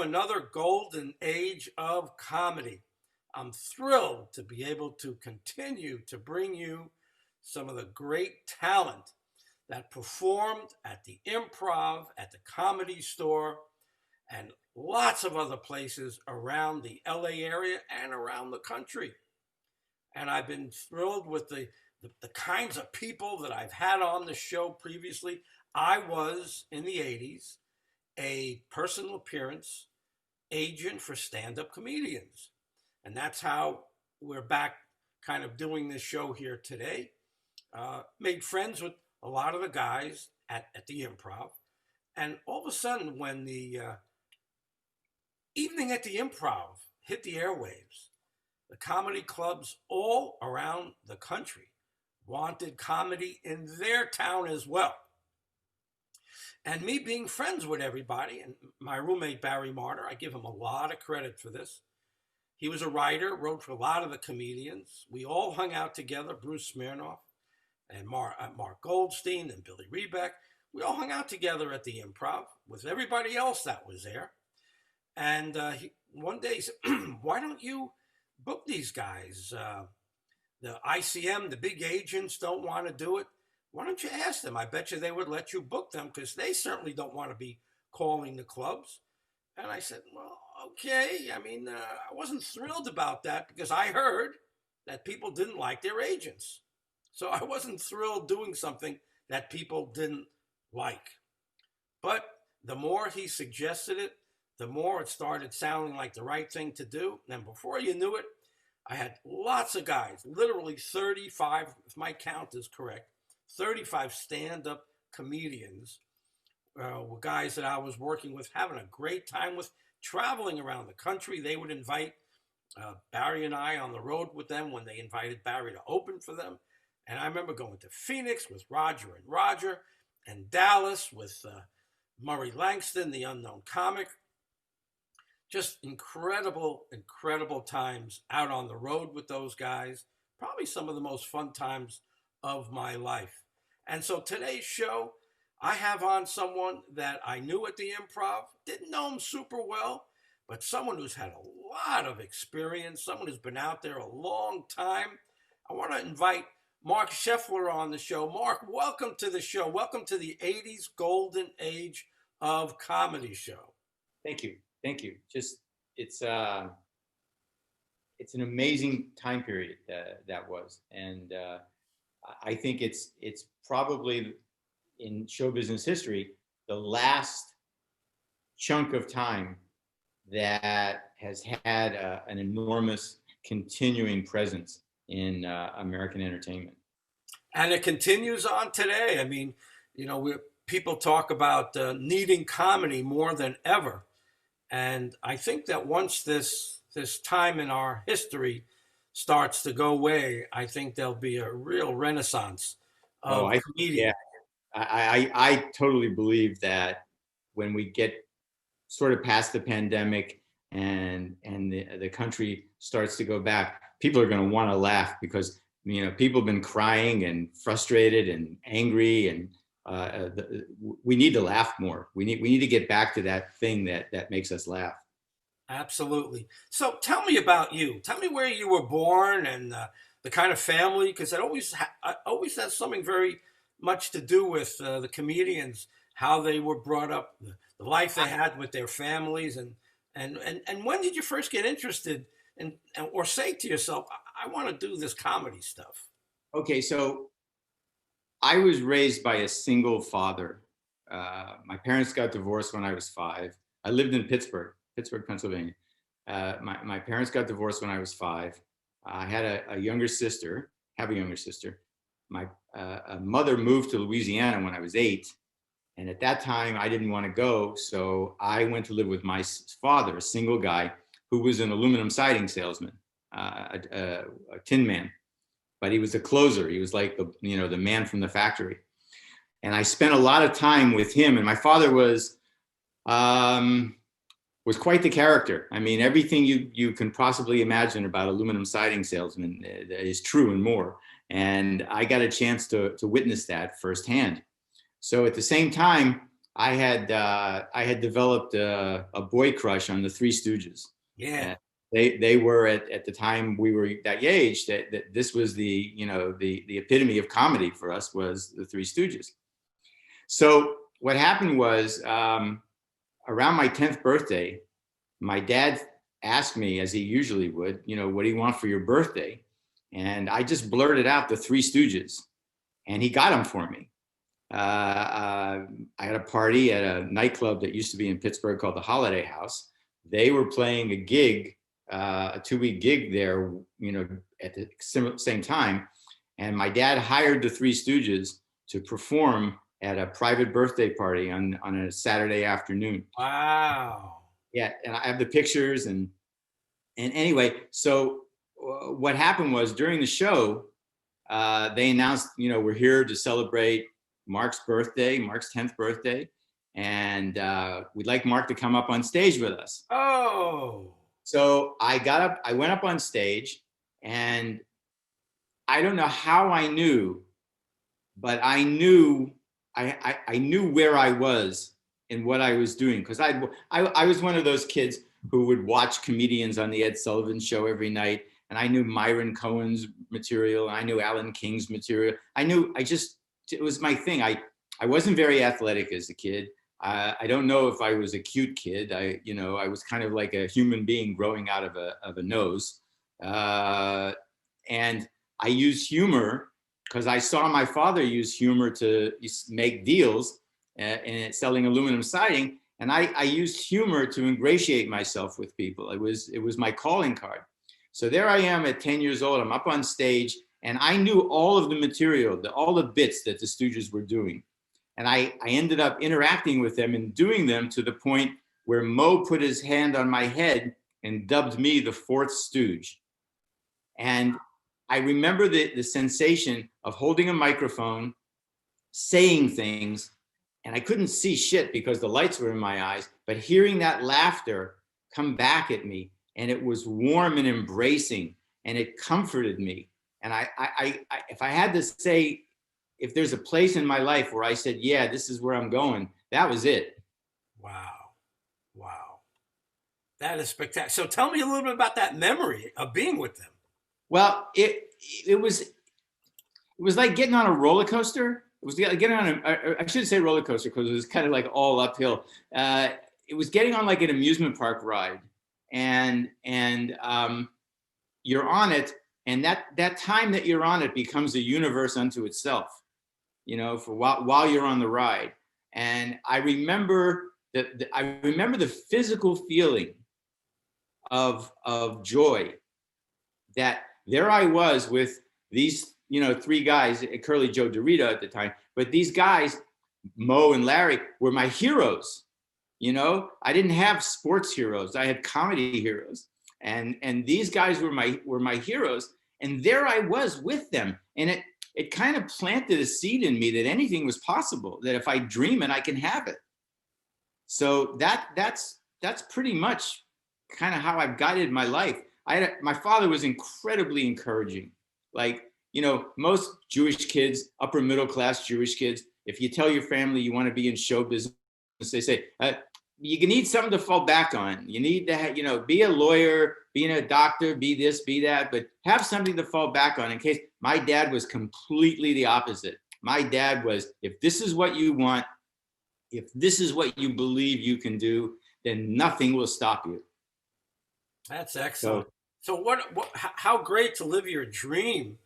to another golden age of comedy. I'm thrilled to be able to continue to bring you some of the great talent that performed at the Improv, at the Comedy Store, and lots of other places around the LA area and around the country. And I've been thrilled with the kinds of people that I've had on the show previously. I was in the 80s a personal appearance agent for stand-up comedians. And that's how we're back kind of doing this show here today. Made friends with a lot of the guys at the Improv. And all of a sudden, when the evening at the Improv hit the airwaves, the comedy clubs all around the country wanted comedy in their town as well. And me being friends with everybody, and my roommate Barry Martyr, I give him a lot of credit for this. He was a writer, wrote for a lot of the comedians. We all hung out together, Bruce Smirnoff and Mark Goldstein and Billy Rebeck. We all hung out together at the Improv with everybody else that was there. And one day he said, why don't you book these guys? The ICM, the big agents don't want to do it. Why don't you ask them? I bet you they would let you book them because they certainly don't want to be calling the clubs. And I said, well, okay. I mean, I wasn't thrilled about that because I heard that people didn't like their agents. So I wasn't thrilled doing something that people didn't like. But the more he suggested it, the more it started sounding like the right thing to do. And before you knew it, I had lots of guys, literally 35, if my count is correct, 35 stand-up comedians were guys that I was working with, having a great time with, traveling around the country. They would invite Barry and I on the road with them when they invited Barry to open for them. And I remember going to Phoenix with Roger and Roger, and Dallas with Murray Langston, the unknown comic. Just incredible, incredible times out on the road with those guys. Probably some of the most fun times of my life. And so today's show, I have on someone that I knew at the Improv, didn't know him super well, but someone who's had a lot of experience, someone who's been out there a long time. I want to invite Marc Sheffler on the show. Marc, welcome to the show. Welcome to the 80s golden age of comedy show. Thank you. Thank you. Just it's an amazing time period that was, and I think it's probably in show business history the last chunk of time that has had an enormous continuing presence in American entertainment. And it continues on today. I mean, you know, people talk about needing comedy more than ever. And I think that once this time in our history starts to go away, I think there'll be a real renaissance of comedians. Yeah, I totally believe that when we get sort of past the pandemic and the country starts to go back, people are going to want to laugh because, you know, people have been crying and frustrated and angry, and we need to laugh more. We need to get back to that thing that makes us laugh. Absolutely. So tell me about you. Tell me where you were born and the kind of family, because it always has something very much to do with the comedians, how they were brought up, the life they had with their families, and when did you first get interested in, or say to yourself, I want to do this comedy stuff? Okay, so I was raised by a single father. My parents got divorced when I was 5. I lived in Pittsburgh, Pennsylvania. My parents got divorced when I was 5. I had a younger sister, have a younger sister. My mother moved to Louisiana when I was 8. And at that time, I didn't want to go. So I went to live with my father, a single guy who was an aluminum siding salesman, a tin man. But he was a closer. He was like the man from the factory. And I spent a lot of time with him. And my father was quite the character. I mean, everything you can possibly imagine about aluminum siding salesman is true and more. And I got a chance to witness that firsthand. So at the same time, I had developed a boy crush on the Three Stooges. Yeah. And they were at the time we were that age that this was the, you know, the epitome of comedy for us was the Three Stooges. So what happened was, around my 10th birthday, my dad asked me, as he usually would, you know, what do you want for your birthday? And I just blurted out the Three Stooges, and he got them for me. I had a party at a nightclub that used to be in Pittsburgh called the Holiday House. They were playing a gig, a 2-week gig there, you know, at the same time. And my dad hired the Three Stooges to perform at a private birthday party on a Saturday afternoon. Wow. Yeah, and I have the pictures, and anyway, so what happened was during the show, they announced, you know, we're here to celebrate Marc's birthday, Marc's 10th birthday, and we'd like Marc to come up on stage with us. Oh. So I got up, I went up on stage, and I don't know how I knew, but I knew I knew where I was and what I was doing, because I was one of those kids who would watch comedians on the Ed Sullivan Show every night, and I knew Myron Cohen's material, and I knew Alan King's material. It was my thing. I wasn't very athletic as a kid. I don't know if I was a cute kid. I was kind of like a human being growing out of a nose, and I used humor because I saw my father use humor to make deals and selling aluminum siding. And I used humor to ingratiate myself with people. It was my calling card. So there I am at 10 years old. I'm up on stage, and I knew all of the material, all the bits that the Stooges were doing. And I ended up interacting with them and doing them to the point where Mo put his hand on my head and dubbed me the fourth Stooge. And I remember the sensation of holding a microphone, saying things, and I couldn't see shit because the lights were in my eyes, but hearing that laughter come back at me, and it was warm and embracing, and it comforted me. And if I had to say, if there's a place in my life where I said, yeah, this is where I'm going, that was it. Wow. Wow. That is spectacular. So tell me a little bit about that memory of being with them. Well, it was like getting on a roller coaster. It was getting on I shouldn't say roller coaster because it was kind of like all uphill. It was getting on like an amusement park ride, and you're on it, and that time that you're on it becomes a universe unto itself, you know, for while you're on the ride. And I remember the physical feeling of joy that there I was with these, you know, three guys, Curly Joe Dorito at the time, but these guys, Mo and Larry, were my heroes. You know, I didn't have sports heroes. I had comedy heroes. And these guys were my heroes. And there I was with them. And it kind of planted a seed in me that anything was possible, that if I dream it, I can have it. So that's pretty much kind of how I've guided my life. My father was incredibly encouraging. Like, you know, most Jewish kids, upper middle class Jewish kids, if you tell your family you want to be in show business, they say, you need something to fall back on. You need to, you know, be a lawyer, being a doctor, be this, be that, but have something to fall back on. In case my dad was completely the opposite. My dad was, if this is what you want, if this is what you believe you can do, then nothing will stop you. That's excellent. So how great to live your dream.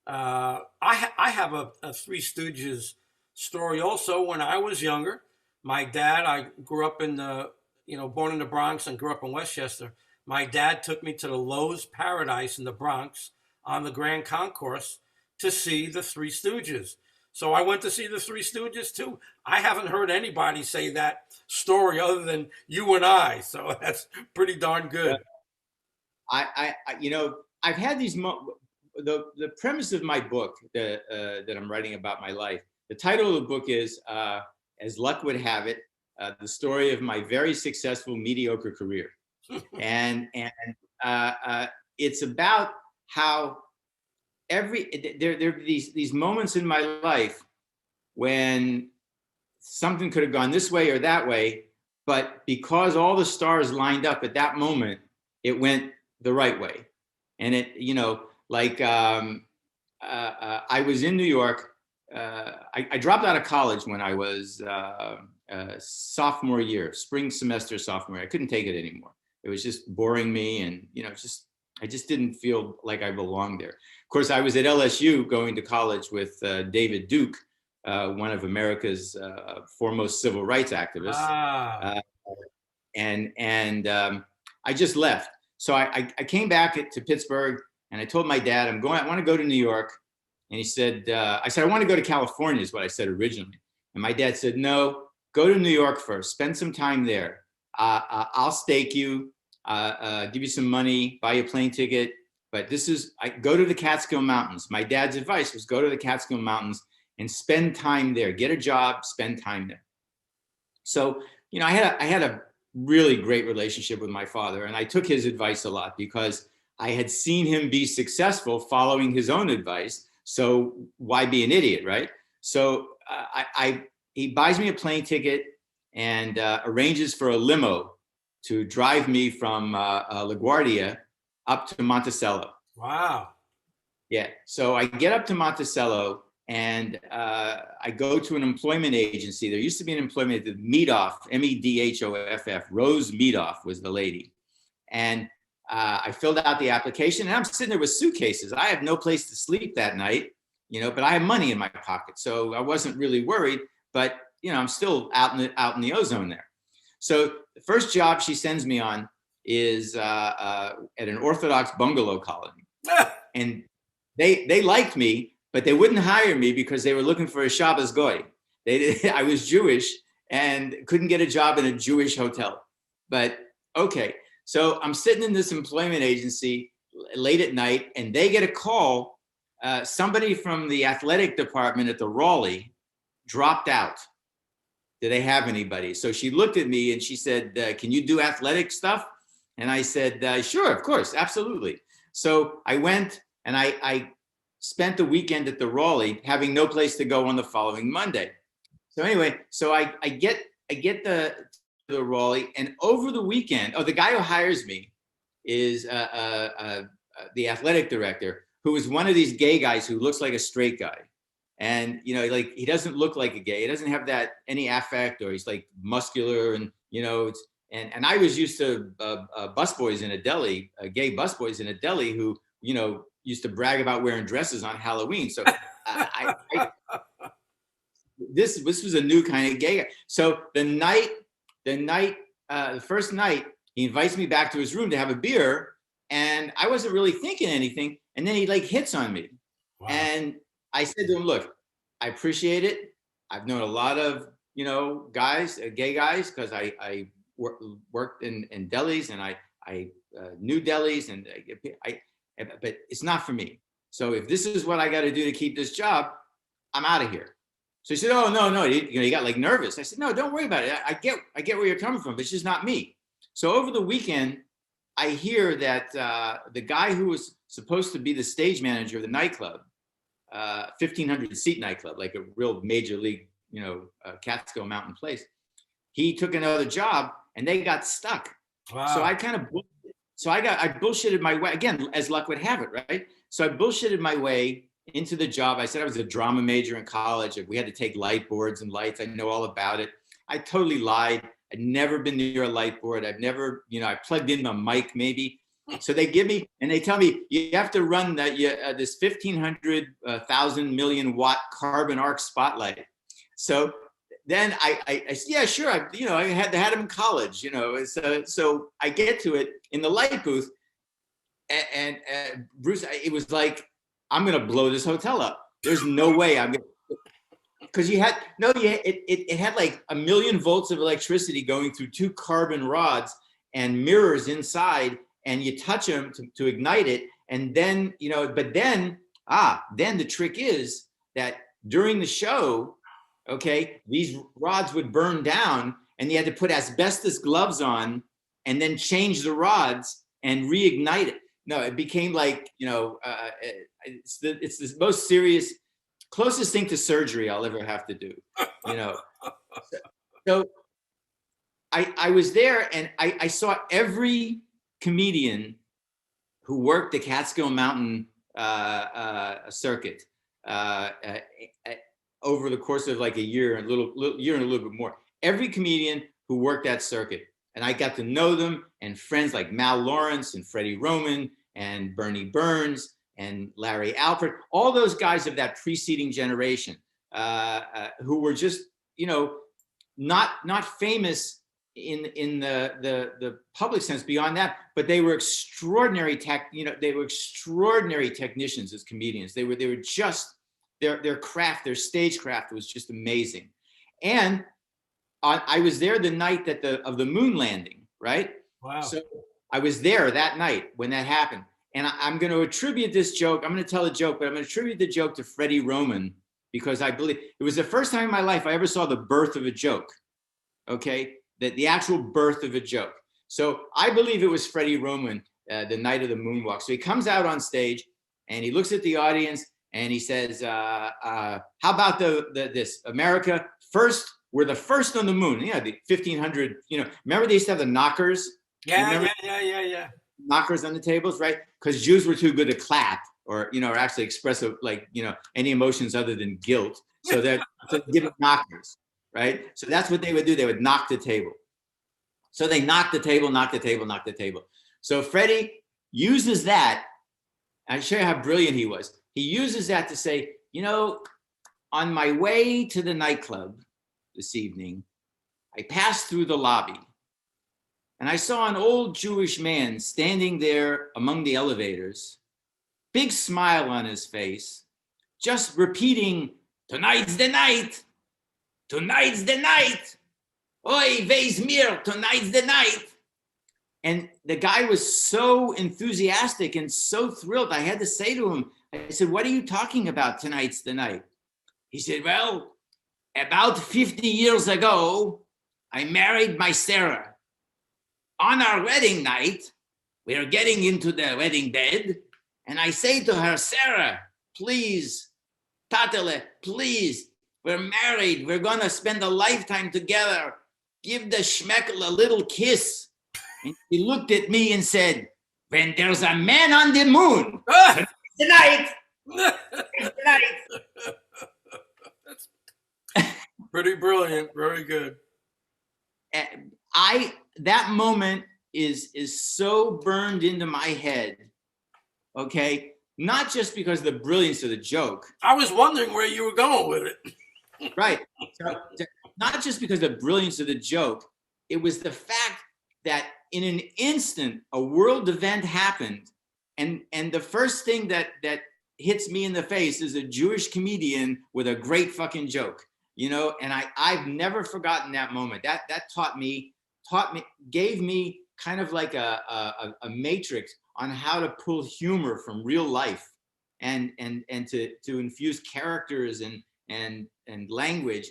I have a Three Stooges story also. When I was younger, my dad, I grew up born in the Bronx and grew up in Westchester. My dad took me to the Lowe's Paradise in the Bronx on the Grand Concourse to see the Three Stooges. So I went to see the Three Stooges too. I haven't heard anybody say that story other than you and I. So that's pretty darn good. You know, I've had these, the premise of my book that I'm writing about my life, the title of the book is, as luck would have it, the story of my very successful mediocre career. and it's about how there are these moments in my life when something could have gone this way or that way, but because all the stars lined up at that moment, it went the right way. And it, I was in New York. I dropped out of college when I was sophomore year, spring semester sophomore year. I couldn't take it anymore. It was just boring me, and I just didn't feel like I belonged there. Of course, I was at LSU going to college with David Duke, one of America's foremost civil rights activists, and I just left. So I came back to Pittsburgh, and I told my dad, I want to go to New York. And he said, I said, I want to go to California is what I said originally. And my dad said, no, go to New York first, spend some time there. I'll stake you, give you some money, buy you a plane ticket. But go to the Catskill Mountains. My dad's advice was go to the Catskill Mountains and spend time there, get a job, spend time there. So, I had a really great relationship with my father, and I took his advice a lot because I had seen him be successful following his own advice. So why be an idiot, right? So he buys me a plane ticket and arranges for a limo to drive me from LaGuardia up to Monticello. Wow. Yeah. So I get up to Monticello, and I go to an employment agency. There used to be an employment, Medoff, Medhoff. Rose Medoff was the lady. And I filled out the application, and I'm sitting there with suitcases. I have no place to sleep that night, but I have money in my pocket. So I wasn't really worried, but I'm still out in the ozone there. So the first job she sends me on is at an Orthodox bungalow colony. And they liked me, but they wouldn't hire me because they were looking for a Shabbos goy. I was Jewish and couldn't get a job in a Jewish hotel. But okay. So I'm sitting in this employment agency late at night, and they get a call. Somebody from the athletic department at the Raleigh dropped out. Do they have anybody? So she looked at me and she said, can you do athletic stuff? And I said, sure, of course, absolutely. So I went, and I spent the weekend at the Raleigh, having no place to go on the following Monday. So anyway, so I get the Raleigh, and over the weekend, the guy who hires me is the athletic director, who is one of these gay guys who looks like a straight guy. And he doesn't look like a gay. He doesn't have any affect, or he's like muscular, and and I was used to busboys in a deli, gay busboys in a deli who used to brag about wearing dresses on Halloween. So this was a new kind of gay guy. So the first night, he invites me back to his room to have a beer, and I wasn't really thinking anything. And then he hits on me. Wow. And I said to him, look, I appreciate it. I've known a lot of, guys, gay guys, because I worked in delis, and I knew delis, and but it's not for me. So if this is what I got to do to keep this job, I'm out of here. So he said, oh, no. He got nervous. I said, no, don't worry about it. I get where you're coming from, but it's just not me. So over the weekend, I hear that the guy who was supposed to be the stage manager of the nightclub, 1,500 seat nightclub, like a real major league, Catskill Mountain place, he took another job, and they got stuck. Wow. So I bullshitted my way, again, as luck would have it, right? So I bullshitted my way into the job. I said I was a drama major in college. We had to take light boards and lights. I know all about it. I totally lied. I'd never been near a light board. I've never, I plugged in a mic maybe. So they give me, and they tell me, you have to run this 1,500, 1,000 million watt carbon arc spotlight. So then I said, yeah, sure. I had them in college, so I get to it in the light booth, and Bruce, it was like, I'm going to blow this hotel up. There's no way I'm going to, because it had like 1 million volts of electricity going through 2 carbon rods and mirrors inside, and you touch them to ignite it. And then, then the trick is that during the show, okay, these rods would burn down, and you had to put asbestos gloves on and then change the rods and reignite it. No, it became like, it's the most serious, closest thing to surgery I'll ever have to do, So I was there, and I saw every comedian who worked the Catskill Mountain circuit over the course of like a year, and a little bit more. Every comedian who worked that circuit, and I got to know them, and friends like Mal Lawrence and Freddie Roman and Bernie Burns and Larry Alford, all those guys of that preceding generation who were just, not famous in the public sense beyond that, but they were extraordinary extraordinary technicians as comedians. They were just their craft, their stagecraft was just amazing. And I was there the night of the moon landing, right? Wow. So I was there that night when that happened. And I'm going to attribute this joke. I'm going to tell a joke, but I'm going to attribute the joke to Freddie Roman, because I believe it was the first time in my life I ever saw the birth of a joke. Okay, the actual birth of a joke. So I believe it was Freddie Roman the night of the moonwalk. So he comes out on stage and he looks at the audience and he says, "How about this America first? We're the first on the moon." The 1500. Remember they used to have the knockers. Yeah. Knockers on the tables, right? Because Jews were too good to clap or actually express any emotions other than guilt. So they're giving knockers, right? So that's what they would do. They would knock the table. So they knock the table, knock the table, knock the table. So Freddie uses that. I'll show you how brilliant he was. He uses that to say, on my way to the nightclub this evening, I passed through the lobby. And I saw an old Jewish man standing there among the elevators, big smile on his face, just repeating, "Tonight's the night, tonight's the night, oi, weis mir, tonight's the night." And the guy was so enthusiastic and so thrilled. I had to say to him, I said, "What are you talking about, tonight's the night?" He said, "Well, about 50 years ago, I married my Sarah. On our wedding night, we are getting into the wedding bed, and I say to her, 'Sarah, please, Tatele, please, we're married. We're going to spend a lifetime together. Give the schmeckel a little kiss.' And she looked at me and said, 'When there's a man on the moon, tonight, tonight.'" That's pretty brilliant. Very good. That moment is so burned into my head, okay? Not just because of the brilliance of the joke. I was wondering where you were going with it. Right. So, not just because of the brilliance of the joke, it was the fact that in an instant, a world event happened, and the first thing that hits me in the face is a Jewish comedian with a great fucking joke. And I've never forgotten that moment. That gave me kind of like a matrix on how to pull humor from real life and to infuse characters and language.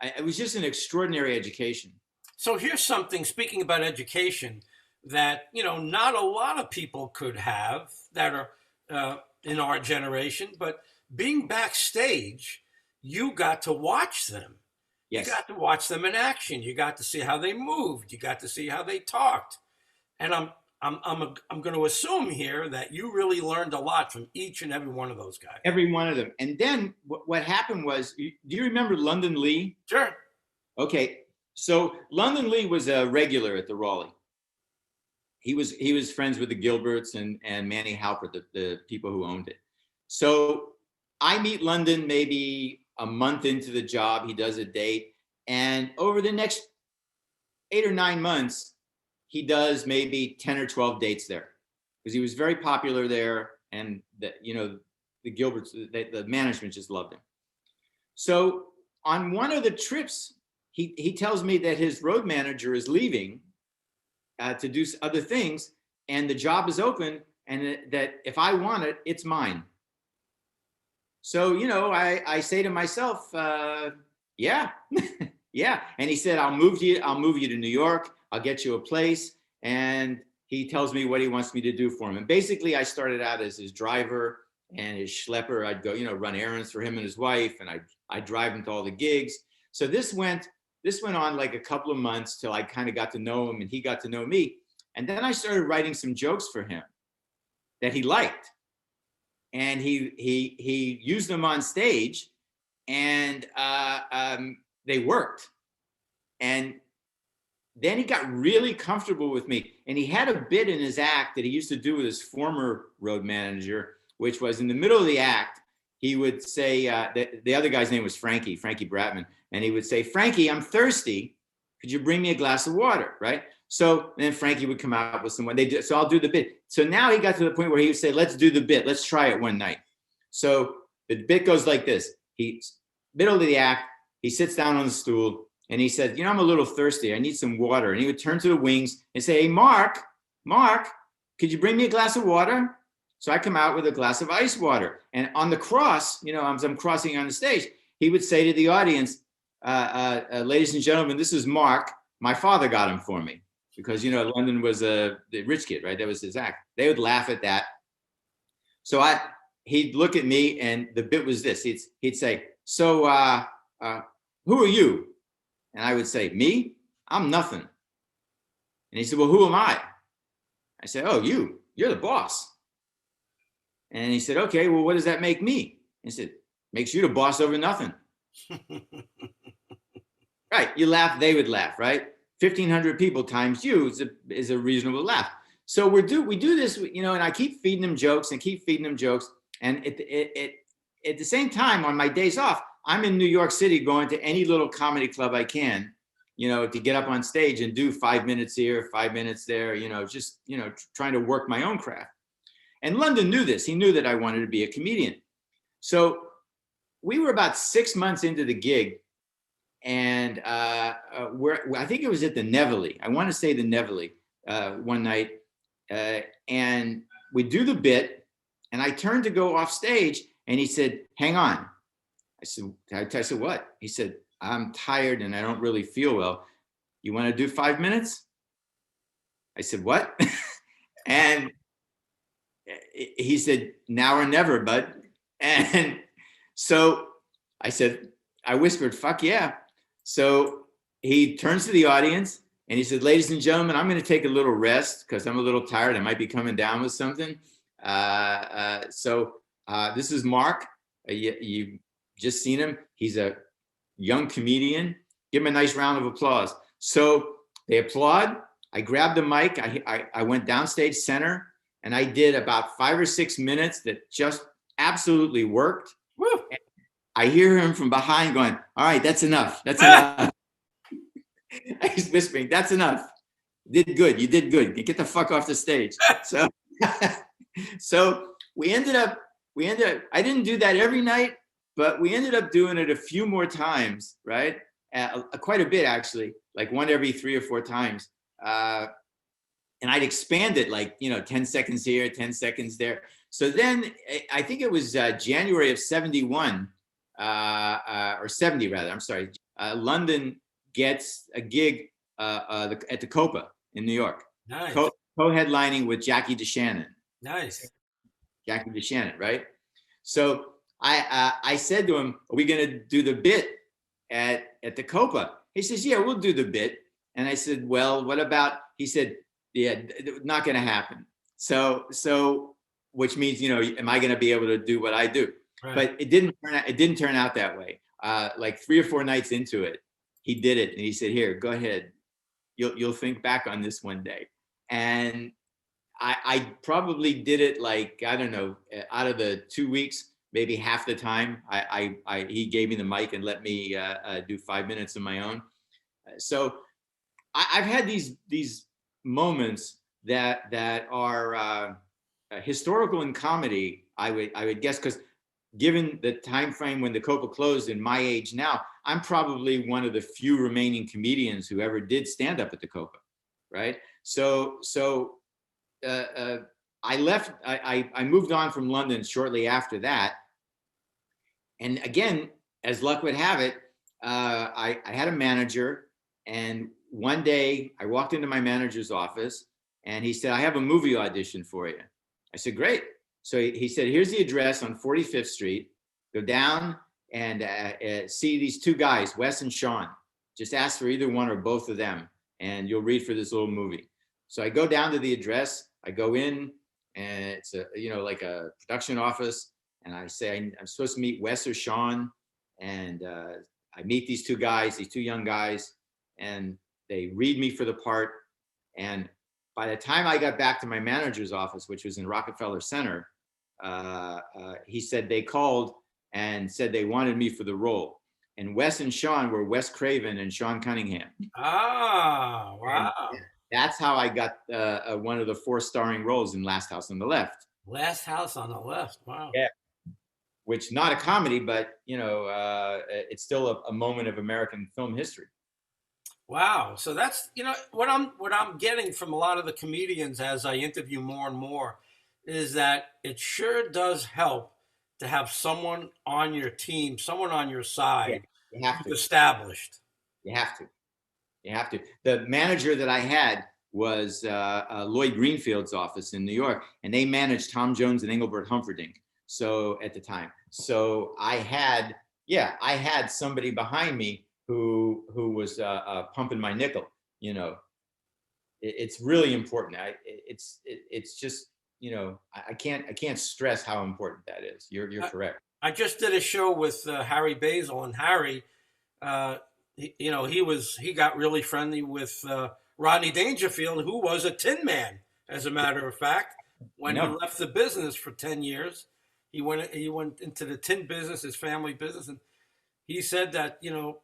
It was just an extraordinary education. So here's something, speaking about education, that not a lot of people could have that are in our generation, but being backstage, you got to watch them. Yes. You got to watch them in action. You got to see how they moved. You got to see how they talked. And I'm going to assume here that you really learned a lot from each and every one of those guys. Every one of them. And then what happened was, do you remember London Lee? Sure. Okay. So London Lee was a regular at the Raleigh. He was friends with the Gilberts and Manny Halpert, the people who owned it. So I meet London maybe a month into the job. He does a date, and over the next 8 or 9 months, he does maybe 10 or 12 dates there, because he was very popular there, and the Gilberts, the management just loved him. So on one of the trips, he tells me that his road manager is leaving to do other things, and the job is open, and that if I want it, it's mine. So, I say to myself, yeah, yeah. And he said, I'll move you to New York. I'll get you a place. And he tells me what he wants me to do for him. And basically I started out as his driver and his schlepper. I'd go, run errands for him and his wife, and I'd drive him to all the gigs. So this went this went on like a couple of months till I kind of got to know him and he got to know me. And then I started writing some jokes for him that he liked. And he used them on stage, and they worked. And then he got really comfortable with me. And he had a bit in his act that he used to do with his former road manager, which was in the middle of the act, he would say, the other guy's name was Frankie Bratman. And he would say, Frankie, I'm thirsty. Could you bring me a glass of water, right? So then Frankie would come out with someone. So I'll do the bit. So now he got to the point where he would say, let's do the bit. Let's try it one night. So the bit goes like this. He's middle of the act. He sits down on the stool and he said, I'm a little thirsty. I need some water. And he would turn to the wings and say, hey, Mark, could you bring me a glass of water? So I come out with a glass of ice water. And on the cross, as I'm crossing on the stage, he would say to the audience, ladies and gentlemen, this is Mark. My father got him for me. Because, London was the rich kid, right? That was his act. They would laugh at that. So he'd look at me and the bit was this. He'd say, so who are you? And I would say, me? I'm nothing. And he said, well, who am I? I said, oh, you're the boss. And he said, okay, well, what does that make me? He said, makes you the boss over nothing. Right, you laugh, they would laugh, right? 1,500 people times you is a reasonable laugh. So we do this, and I keep feeding them jokes. And at the same time, on my days off, I'm in New York City going to any little comedy club I can, to get up on stage and do 5 minutes here, 5 minutes there, just, trying to work my own craft. And London knew this. He knew that I wanted to be a comedian. So we were about 6 months into the gig. And I think it was at the Neville. I want to say the Neville one night. And we do the bit. And I turned to go off stage. And he said, hang on. I said, what? He said, I'm tired and I don't really feel well. You want to do 5 minutes? I said, what? And he said, now or never, bud. And so I whispered, fuck yeah. So he turns to the audience and he said, ladies and gentlemen, I'm going to take a little rest because I'm a little tired. I might be coming down with something. So this is Mark. You've just seen him. He's a young comedian. Give him a nice round of applause. So they applaud. I grabbed the mic. I went downstage center and I did about 5 or 6 minutes that just absolutely worked. Woo. I hear him from behind going, all right, that's enough. That's enough. He's whispering, that's enough. You did good. Get the fuck off the stage. So we ended up, I didn't do that every night, but we ended up doing it a few more times, right? Quite a bit, actually, like one every 3 or 4 times. And I'd expand it like, 10 seconds here, 10 seconds there. So then I think it was January of 71, or 70 rather, I'm sorry. London gets a gig at the Copa in New York. Nice. Co-headlining with Jackie DeShannon. Nice. Jackie DeShannon, right? So I said to him, are we going to do the bit at the Copa? He says, yeah, we'll do the bit. And I said, well, what about, he said, yeah, not going to happen. So, which means, am I going to be able to do what I do? Right. But it didn't turn out that way. Like 3 or 4 nights into it, he did it. And he said, here, go ahead. You'll think back on this one day. And I probably did it like, I don't know, out of the 2 weeks, maybe half the time he gave me the mic and let me do 5 minutes of my own. So I've had these moments that are historical in comedy, I would guess, because given the time frame when the Copa closed in my age now, I'm probably one of the few remaining comedians who ever did stand up at the Copa, right? So I left. I moved on from London shortly after that, and again, as luck would have it, I had a manager, and one day I walked into my manager's office, and he said, "I have a movie audition for you." I said, "Great." So he said, "Here's the address on 45th Street. Go down and see these 2 guys, Wes and Sean." Just ask for either one or both of them, and you'll read for this little movie. So I go down to the address. I go in, and it's a, you know, like a production office. And I say, I'm supposed to meet Wes or Sean. And I meet these two guys, these two young guys, and they read me for the part. And by the time I got back to my manager's office, which was in Rockefeller Center, he said they called and said they wanted me for the role. And Wes and Sean were Wes Craven and Sean Cunningham. Ah, wow. And that's how I got one of the 4 starring roles in Last House on the Left. Last House on the Left. Wow. Yeah. Which, not a comedy, but, you know, it's still a moment of American film history. Wow. So that's, you know, what I'm getting from a lot of the comedians as I interview more and more is that it sure does help to have someone on your team, someone on your side, You have who's to. established. You have to. You have to. The manager that I had was Lloyd Greenfield's office in New York, and they managed Tom Jones and Engelbert Humperdinck. So at the time, so I had somebody behind me who was pumping my nickel. You know, it's really important. It's just, you know, I can't stress how important that is. You're correct. I just did a show with Harry Basil, and Harry, you know, he got really friendly with Rodney Dangerfield, who was a Tin Man, as a matter of fact. When he left the business for 10 years, he went into the tin business, his family business, and he said that, you know,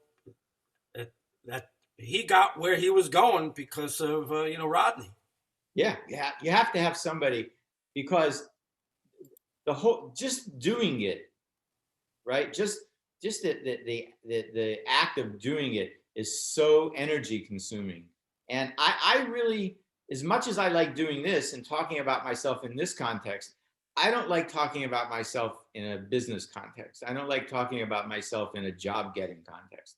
that he got where he was going because of you know, Rodney. Yeah, you have to have somebody, because the whole, just doing it, right? Just the act of doing it is so energy consuming. And I really, as much as I like doing this and talking about myself in this context, I don't like talking about myself in a business context. I don't like talking about myself in a job getting context.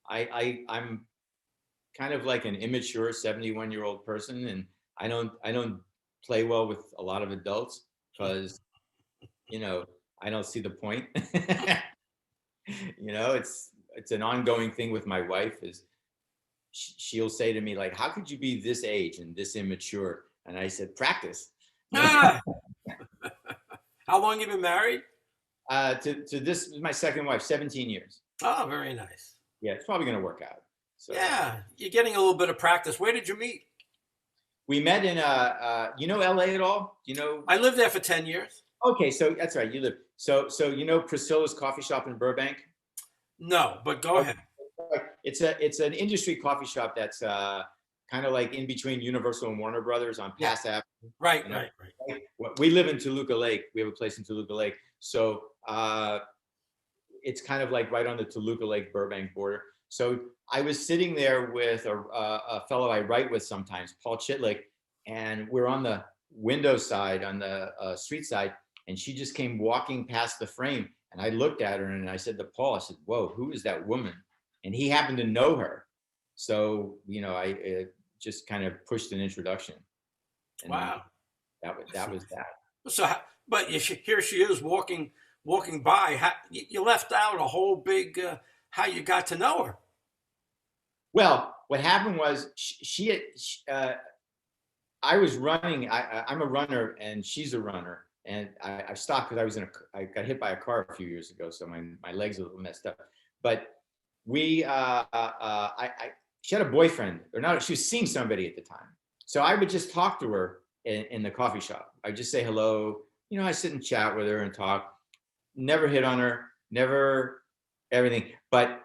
I'm kind of like an immature 71-year-old person, and I don't play well with a lot of adults because, you know, I don't see the point. You know, it's an ongoing thing with my wife. Is she'll say to me, like, how could you be this age and this immature? And I said, practice. Ah! How long you been married? To this is my second wife, 17 years. Oh, very nice. Yeah, it's probably going to work out. So Yeah, you're getting a little bit of practice. Where did you meet? we met in you know, LA at all? You know? I lived there for 10 years. Okay, so that's right. You live. So you know Priscilla's coffee shop in Burbank? No, but go ahead. It's an industry coffee shop that's kind of like in between Universal and Warner Brothers on Pass Avenue. Right, you know? right. We live in Toluca Lake. We have a place in Toluca Lake. So it's kind of like right on the Toluca Lake Burbank border. So I was sitting there with a fellow I write with sometimes, Paul Chitlick, and we're on the window side, on the street side, and she just came walking past the frame. And I looked at her and I said to Paul, I said, whoa, who is that woman? And he happened to know her. So, you know, I just kind of pushed an introduction. And wow. That was that. So, but here she is walking by. You left out a whole big how you got to know her. Well, what happened was I was running. I'm a runner and she's a runner. And I stopped because I got hit by a car a few years ago. So my legs are a little messed up. But she had a boyfriend, or not, she was seeing somebody at the time. So I would just talk to her in the coffee shop. I'd just say hello. You know, I sit and chat with her and talk. Never hit on her, never everything. But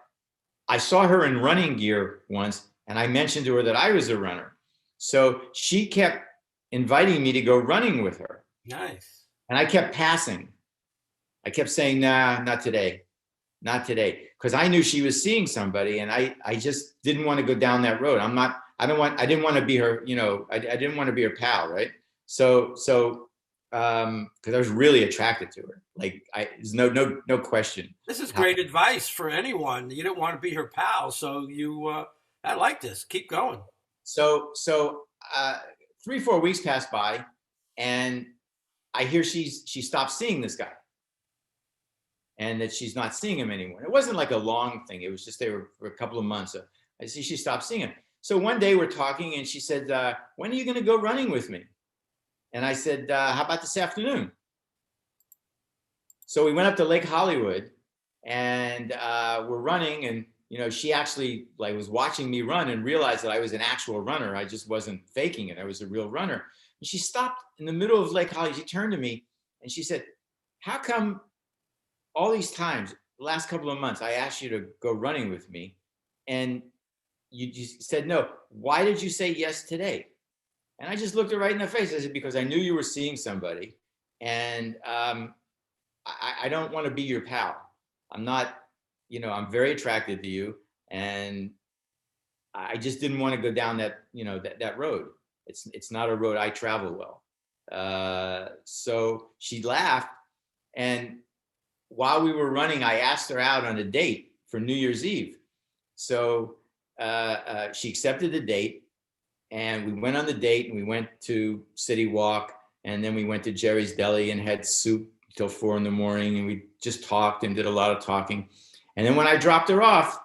I saw her in running gear once, and I mentioned to her that I was a runner. So she kept inviting me to go running with her. Nice. And I kept passing. I kept saying, nah, not today. Not today. Because I knew she was seeing somebody, and I just didn't want to go down that road. I didn't want to be her, you know, I didn't want to be her pal, right? So because I was really attracted to her. Like, there's no question. This is great advice for anyone. You don't want to be her pal, so I like this. Keep going. So 3-4 weeks passed by, and I hear she stopped seeing this guy, and that she's not seeing him anymore. It wasn't like a long thing. It was just they were for a couple of months. I see she stopped seeing him. So one day we're talking and she said, when are you going to go running with me? And I said, how about this afternoon? So we went up to Lake Hollywood and we're running, and she actually like was watching me run and realized that I was an actual runner. I just wasn't faking it. I was a real runner. And she stopped in the middle of Lake Hollywood. She turned to me and she said, how come all these times, the last couple of months, I asked you to go running with me and you just said no? Why did you say yes today? And I just looked her right in the face. I said, because I knew you were seeing somebody, and I don't want to be your pal. I'm not, I'm very attracted to you, and I just didn't want to go down that, that road. It's not a road I travel well. So she laughed, and while we were running, I asked her out on a date for New Year's Eve. So she accepted the date, and we went on the date, and we went to City Walk, and then we went to Jerry's Deli and had soup till 4 a.m, and we just talked and did a lot of talking. And then when I dropped her off,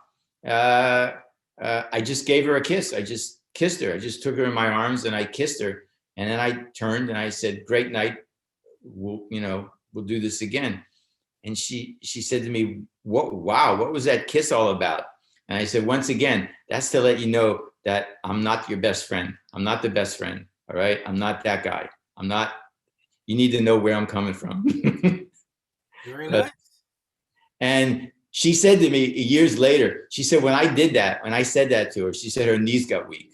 I just gave her a kiss. I just kissed her. I just took her in my arms and I kissed her. And then I turned and I said, great night. We'll do this again. And she said to me, wow, what was that kiss all about? And I said, once again, that's to let you know that I'm not your best friend. I'm not the best friend. All right. I'm not that guy. You need to know where I'm coming from. Very nice. And she said to me years later, she said, when I said that to her, she said her knees got weak.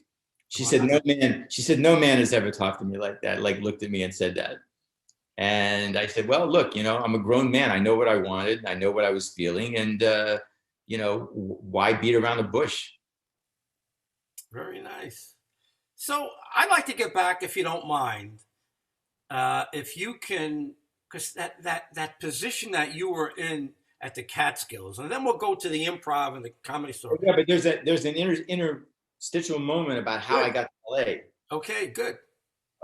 She said, no man has ever talked to me like that, like looked at me and said that. And I said, well, look, I'm a grown man. I know what I wanted. I know what I was feeling. And, why beat around the bush? Very nice. So I'd like to get back, if you don't mind, if you can, because that position that you were in at the Catskills, and then we'll go to the improv and the Comedy Store. Yeah, but there's an interstitial moment about how I got to LA. Okay, good.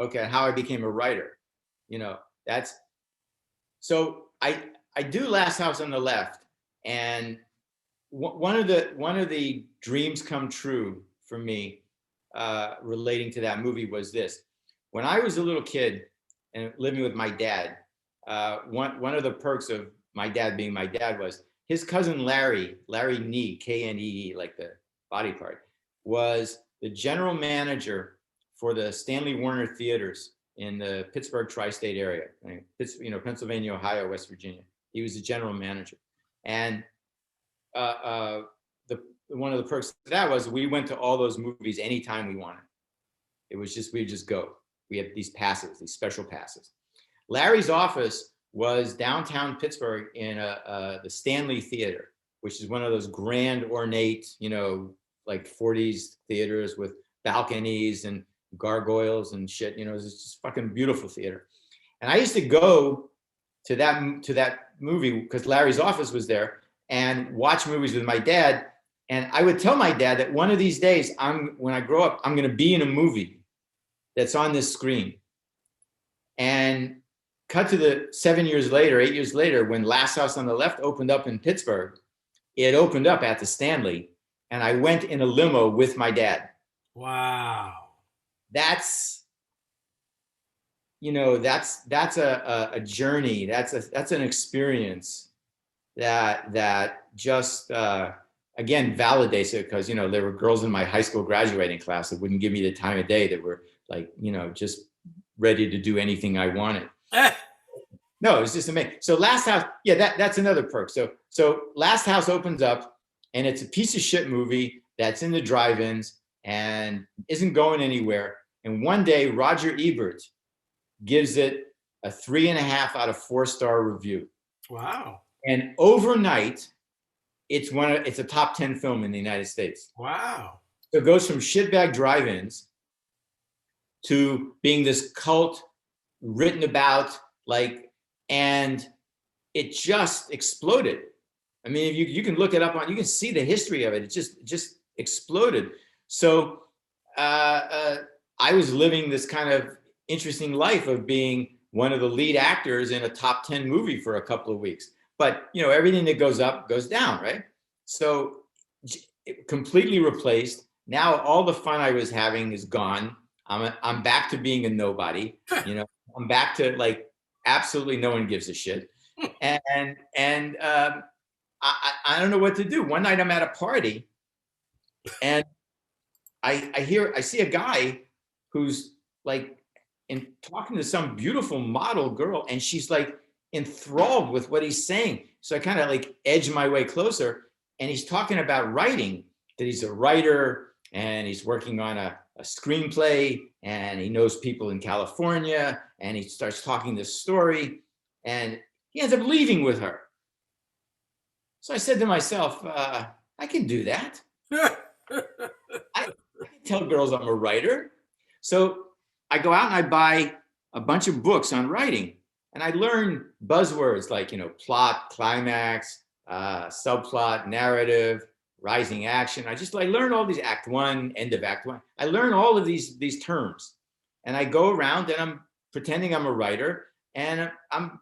Okay, how I became a writer. That's so I do Last House on the Left, and one of the dreams come true for me relating to that movie was this. When I was a little kid and living with my dad, one of the perks of my dad being my dad was his cousin Larry Nee, Knee, like the body part, was the general manager for the Stanley Warner Theaters in the Pittsburgh tri-state area, Pennsylvania, Ohio, West Virginia. He was the general manager. And one of the perks of that was we went to all those movies anytime we wanted. It was just, we'd just go. We had these passes, these special passes. Larry's office was downtown Pittsburgh in the Stanley Theater, which is one of those grand, ornate, like 40s theaters with balconies and gargoyles and shit. It's just fucking beautiful theater. And I used to go to that movie because Larry's office was there and watch movies with my dad. And I would tell my dad that one of these days, when I grow up, I'm going to be in a movie that's on this screen. And cut to the 8 years later, when Last House on the Left opened up in Pittsburgh, it opened up at the Stanley, and I went in a limo with my dad. Wow. That's a journey. That's an experience that just again validates it, because there were girls in my high school graduating class that wouldn't give me the time of day, that were like just ready to do anything I wanted. No, it was just amazing. So Last House, yeah, that's another perk. So Last House opens up, and it's a piece of shit movie that's in the drive-ins and isn't going anywhere. And one day, Roger Ebert gives it a 3.5 out of 4-star review. Wow. And overnight, it's a top 10 film in the United States. Wow. So it goes from shitbag drive-ins to being this cult written about, and it just exploded. I mean, if you can look it up you can see the history of it. It just exploded. So I was living this kind of interesting life of being one of the lead actors in a top 10 movie for a couple of weeks. But everything that goes up goes down, right? So completely replaced. Now all the fun I was having is gone. I'm back to being a nobody. You know, I'm back to like absolutely no one gives a shit. And I don't know what to do. One night I'm at a party and I see a guy who's like talking to some beautiful model girl, and she's like enthralled with what he's saying. So I kind of like edge my way closer, and he's talking about writing, that he's a writer and he's working on a screenplay, and he knows people in California, and he starts talking this story, and he ends up leaving with her. So I said to myself, I can do that. I can tell girls I'm a writer. So I go out and I buy a bunch of books on writing, and I learn buzzwords like, plot, climax, subplot, narrative, rising action. I learn all these act one, end of act one. I learn all of these terms, and I go around and I'm pretending I'm a writer, and I'm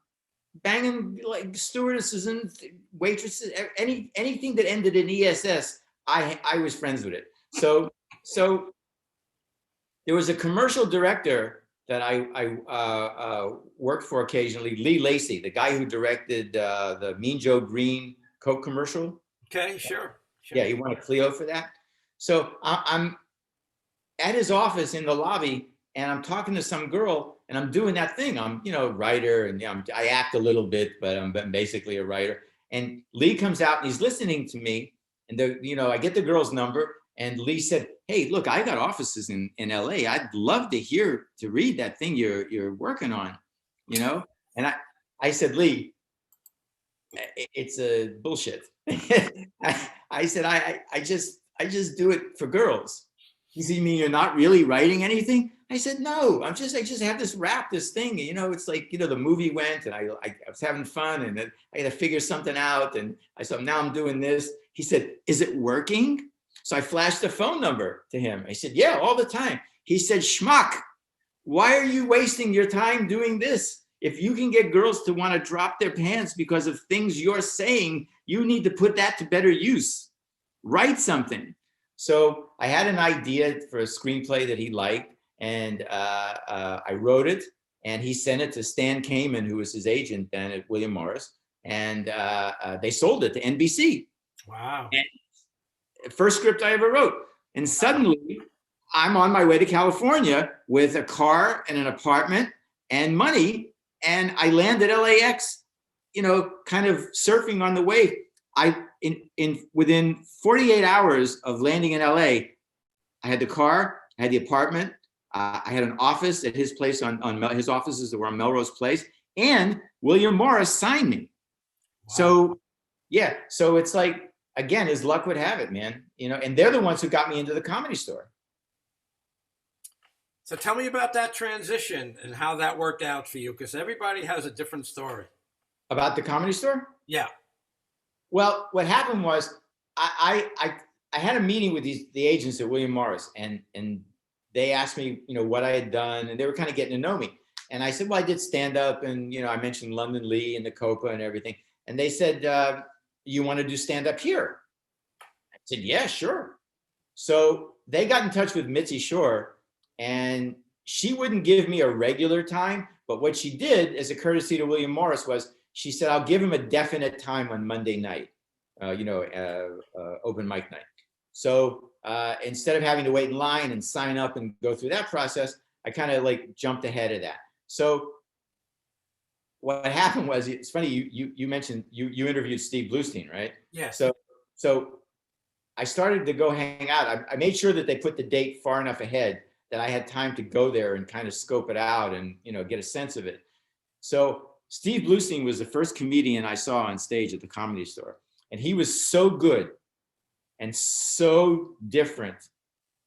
banging like stewardesses and waitresses, anything that ended in ESS. I was friends with it. So there was a commercial director that I worked for occasionally, Lee Lacey, the guy who directed the Mean Joe Green Coke commercial. Okay, sure. Yeah, he won a Clio for that. So I'm at his office in the lobby, and I'm talking to some girl, and I'm doing that thing. I'm, writer, and I act a little bit, but I'm basically a writer. And Lee comes out and he's listening to me, and I get the girl's number, and Lee said, "Hey, look, I got offices in LA. I'd love to read that thing you're working on, And I said, "Lee, it's a bullshit." I said, I just do it for girls. He said, "You mean you're not really writing anything?" I said, "No, I just have this thing. It's like, the movie went, and I was having fun, and then I had to figure something out. And I said, now I'm doing this." He said, "Is it working?" So I flashed the phone number to him. I said, "Yeah, all the time." He said, "Schmuck, why are you wasting your time doing this? If you can get girls to want to drop their pants because of things you're saying, you need to put that to better use. Write something." So I had an idea for a screenplay that he liked, and I wrote it, and he sent it to Stan Kamen, who was his agent then at William Morris, and they sold it to NBC. Wow. And first script I ever wrote. And suddenly I'm on my way to California with a car and an apartment and money, and I land at LAX, kind of surfing on the wave. Within 48 hours of landing in LA, I had the car, I had the apartment, I had an office at his place on his offices that were on Melrose Place, and William Morris signed me. Wow. So yeah, so it's like, again, as luck would have it, man. And they're the ones who got me into the Comedy Store. So tell me about that transition and how that worked out for you, because everybody has a different story. About the Comedy Store? Yeah. Well, what happened was I had a meeting with the agents at William Morris, and they asked me, what I had done, and they were kind of getting to know me. And I said, well, I did stand up, and I mentioned London Lee and the Copa and everything. And they said, you want to do stand up here? I said, yeah, sure. So they got in touch with Mitzi Shore, and she wouldn't give me a regular time, but what she did as a courtesy to William Morris was she said, I'll give him a definite time on Monday night, open mic night. So instead of having to wait in line and sign up and go through that process, I kind of like jumped ahead of that. So what happened was, it's funny, you mentioned you interviewed Steve Bluestein, right? Yeah. So I started to go hang out. I made sure that they put the date far enough ahead that I had time to go there and kind of scope it out and get a sense of it. So Steve Bluestein was the first comedian I saw on stage at the Comedy Store, and he was so good and so different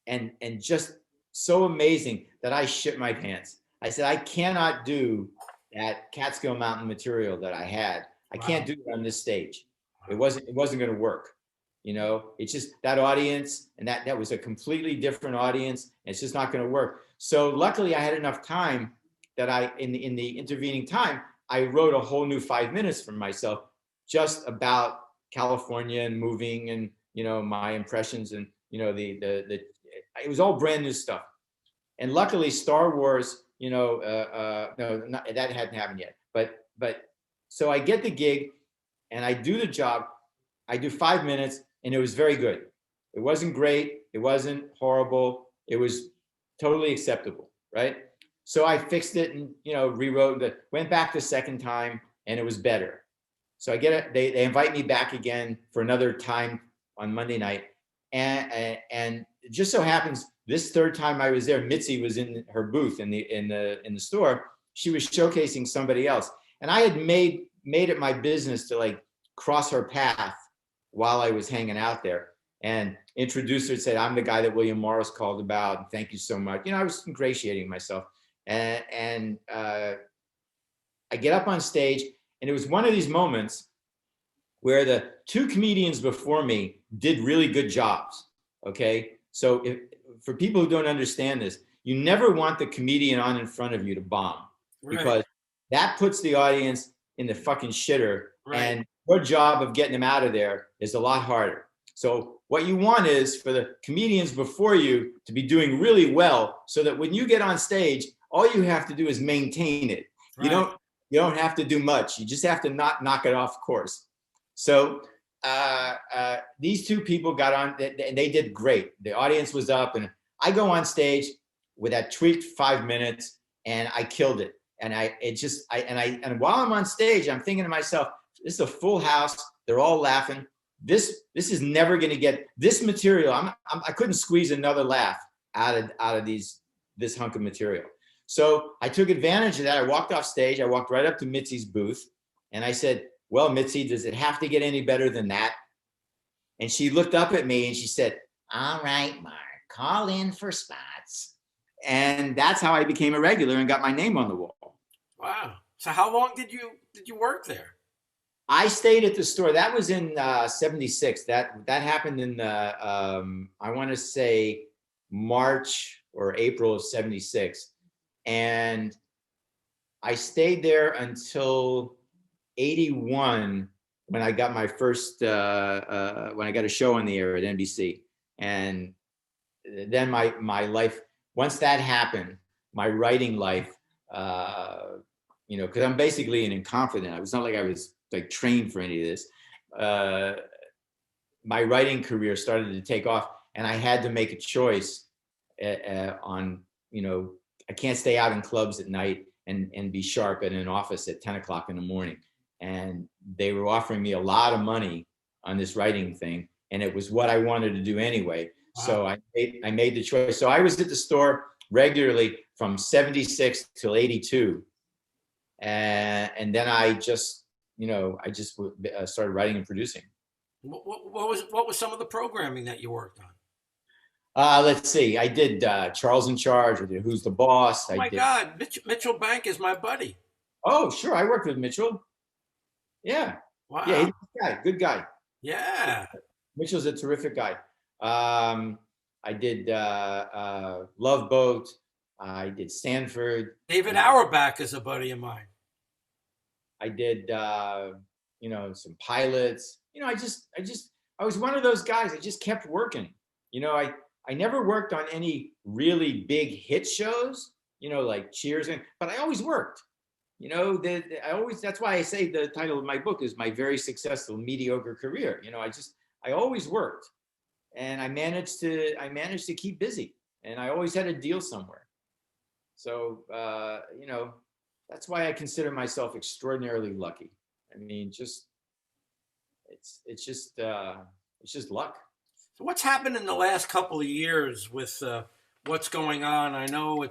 and just so amazing that I shit my pants. I said, I cannot do that Catskill Mountain material that I had. I can't do it on this stage. It wasn't going to work. It's just that audience, and that was a completely different audience. And it's just not going to work. So luckily I had enough time that in the intervening time, I wrote a whole new 5 minutes for myself just about California and moving and my impressions, and the it was all brand new stuff. And luckily, Star Wars, no, that hadn't happened yet. But so I get the gig, and I do the job. I do 5 minutes, and it was very good. It wasn't great. It wasn't horrible. It was totally acceptable, right? So I fixed it and rewrote it. Went back the second time, and it was better. So I get it. They invite me back again for another time on Monday night, and it just so happens this third time I was there, Mitzi was in her booth in the store. She was showcasing somebody else, and I had made it my business to like cross her path while I was hanging out there and introduced her and said, "I'm the guy that William Morris called about, and thank you so much." I was ingratiating myself, and I get up on stage, and it was one of these moments where the two comedians before me did really good jobs. Okay, so for people who don't understand this, you never want the comedian on in front of you to bomb, Right. because that puts the audience in the fucking shitter, Right. and your job of getting them out of there is a lot harder. So what you want is for the comedians before you to be doing really well, so that when you get on stage, all you have to do is maintain it. Right. You don't have to do much. You just have to not knock it off course. So these two people got on, and they did great. The audience was up, and I go on stage with that tweaked 5 minutes, and I killed it. And while I'm on stage, I'm thinking to myself, this is a full house. They're all laughing. This is never going to get this material. I couldn't squeeze another laugh out of this hunk of material. So I took advantage of that. I walked off stage. I walked right up to Mitzi's booth, and I said, "Well, Mitzi, does it have to get any better than that?" And she looked up at me and she said, "All right, Mark, call in for spots." And that's how I became a regular and got my name on the wall. Wow. So how long did you work there? I stayed at the store. That was in 76. That happened in I want to say March or April of 76. And I stayed there until 81, when I got my first when I got a show on the air at NBC. And then my life, once that happened, my writing life, because I'm basically an incompetent. It's not like I was like trained for any of this. My writing career started to take off, and I had to make a choice on, I can't stay out in clubs at night and be sharp at an office at 10 o'clock in the morning. And they were offering me a lot of money on this writing thing, and it was what I wanted to do anyway. Wow. So I made the choice. So I was at the store regularly from 76 till 82. And then I just started writing and producing. What was some of the programming that you worked on? Let's see. I did Charles in Charge. I did Who's the Boss. Oh my God, Mitchell Bank is my buddy. Oh, sure. I worked with Mitchell. Yeah. Wow. Yeah, he's a good guy. Good guy. Yeah. Mitchell's a terrific guy. I did Love Boat. I did Stanford. David Auerbach is a buddy of mine. I did, some pilots. I was one of those guys. I just kept working. I never worked on any really big hit shows, like Cheers, but I always worked. That's why I say the title of my book is My Very Successful Mediocre Career. I always worked, and I managed to keep busy, and I always had a deal somewhere. So, that's why I consider myself extraordinarily lucky. I mean, it's just luck. So what's happened in the last couple of years with what's going on? I know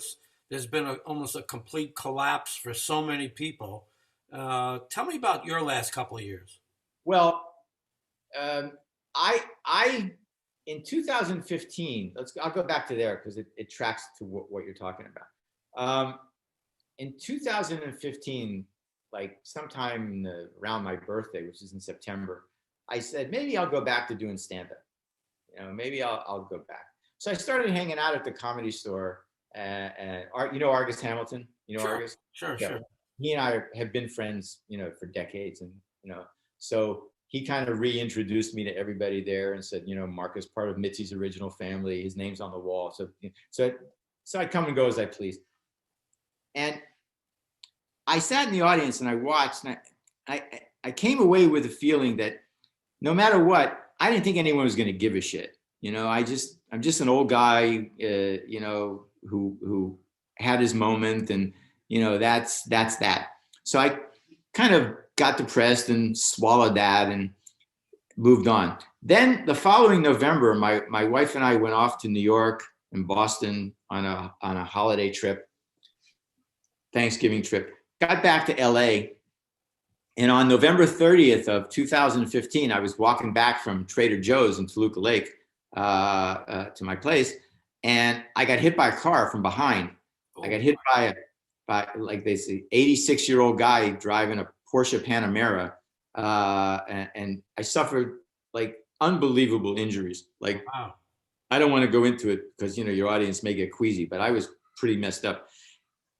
there's been almost a complete collapse for so many people. Tell me about your last couple of years. Well, I in 2015. I'll go back to there because it tracks to what you're talking about. In 2015, like sometime around my birthday, which is in September, I said maybe I'll go back to doing stand-up. Maybe I'll go back. So I started hanging out at the Comedy Store. And Argus Hamilton. Sure. Argus. Sure. He and I have been friends, for decades, and so he kind of reintroduced me to everybody there and said, you know, Mark is part of Mitzi's original family. His name's on the wall. So I come and go as I please. And I sat in the audience and I watched, and I came away with the feeling that no matter what, I didn't think anyone was going to give a shit. You know, I'm just an old guy, you know, who had his moment, and you know, that's that. So I kind of got depressed and swallowed that and moved on. Then the following November, my wife and I went off to New York and Boston on a holiday trip, Thanksgiving trip. Got back to LA, and on November 30th of 2015, I was walking back from Trader Joe's in Toluca Lake to my place, and I got hit by a car from behind. I got hit by like they say, 86-year-old guy driving a Porsche Panamera, and I suffered like unbelievable injuries. Like, Wow. I don't want to go into it because, you know, your audience may get queasy, but I was pretty messed up.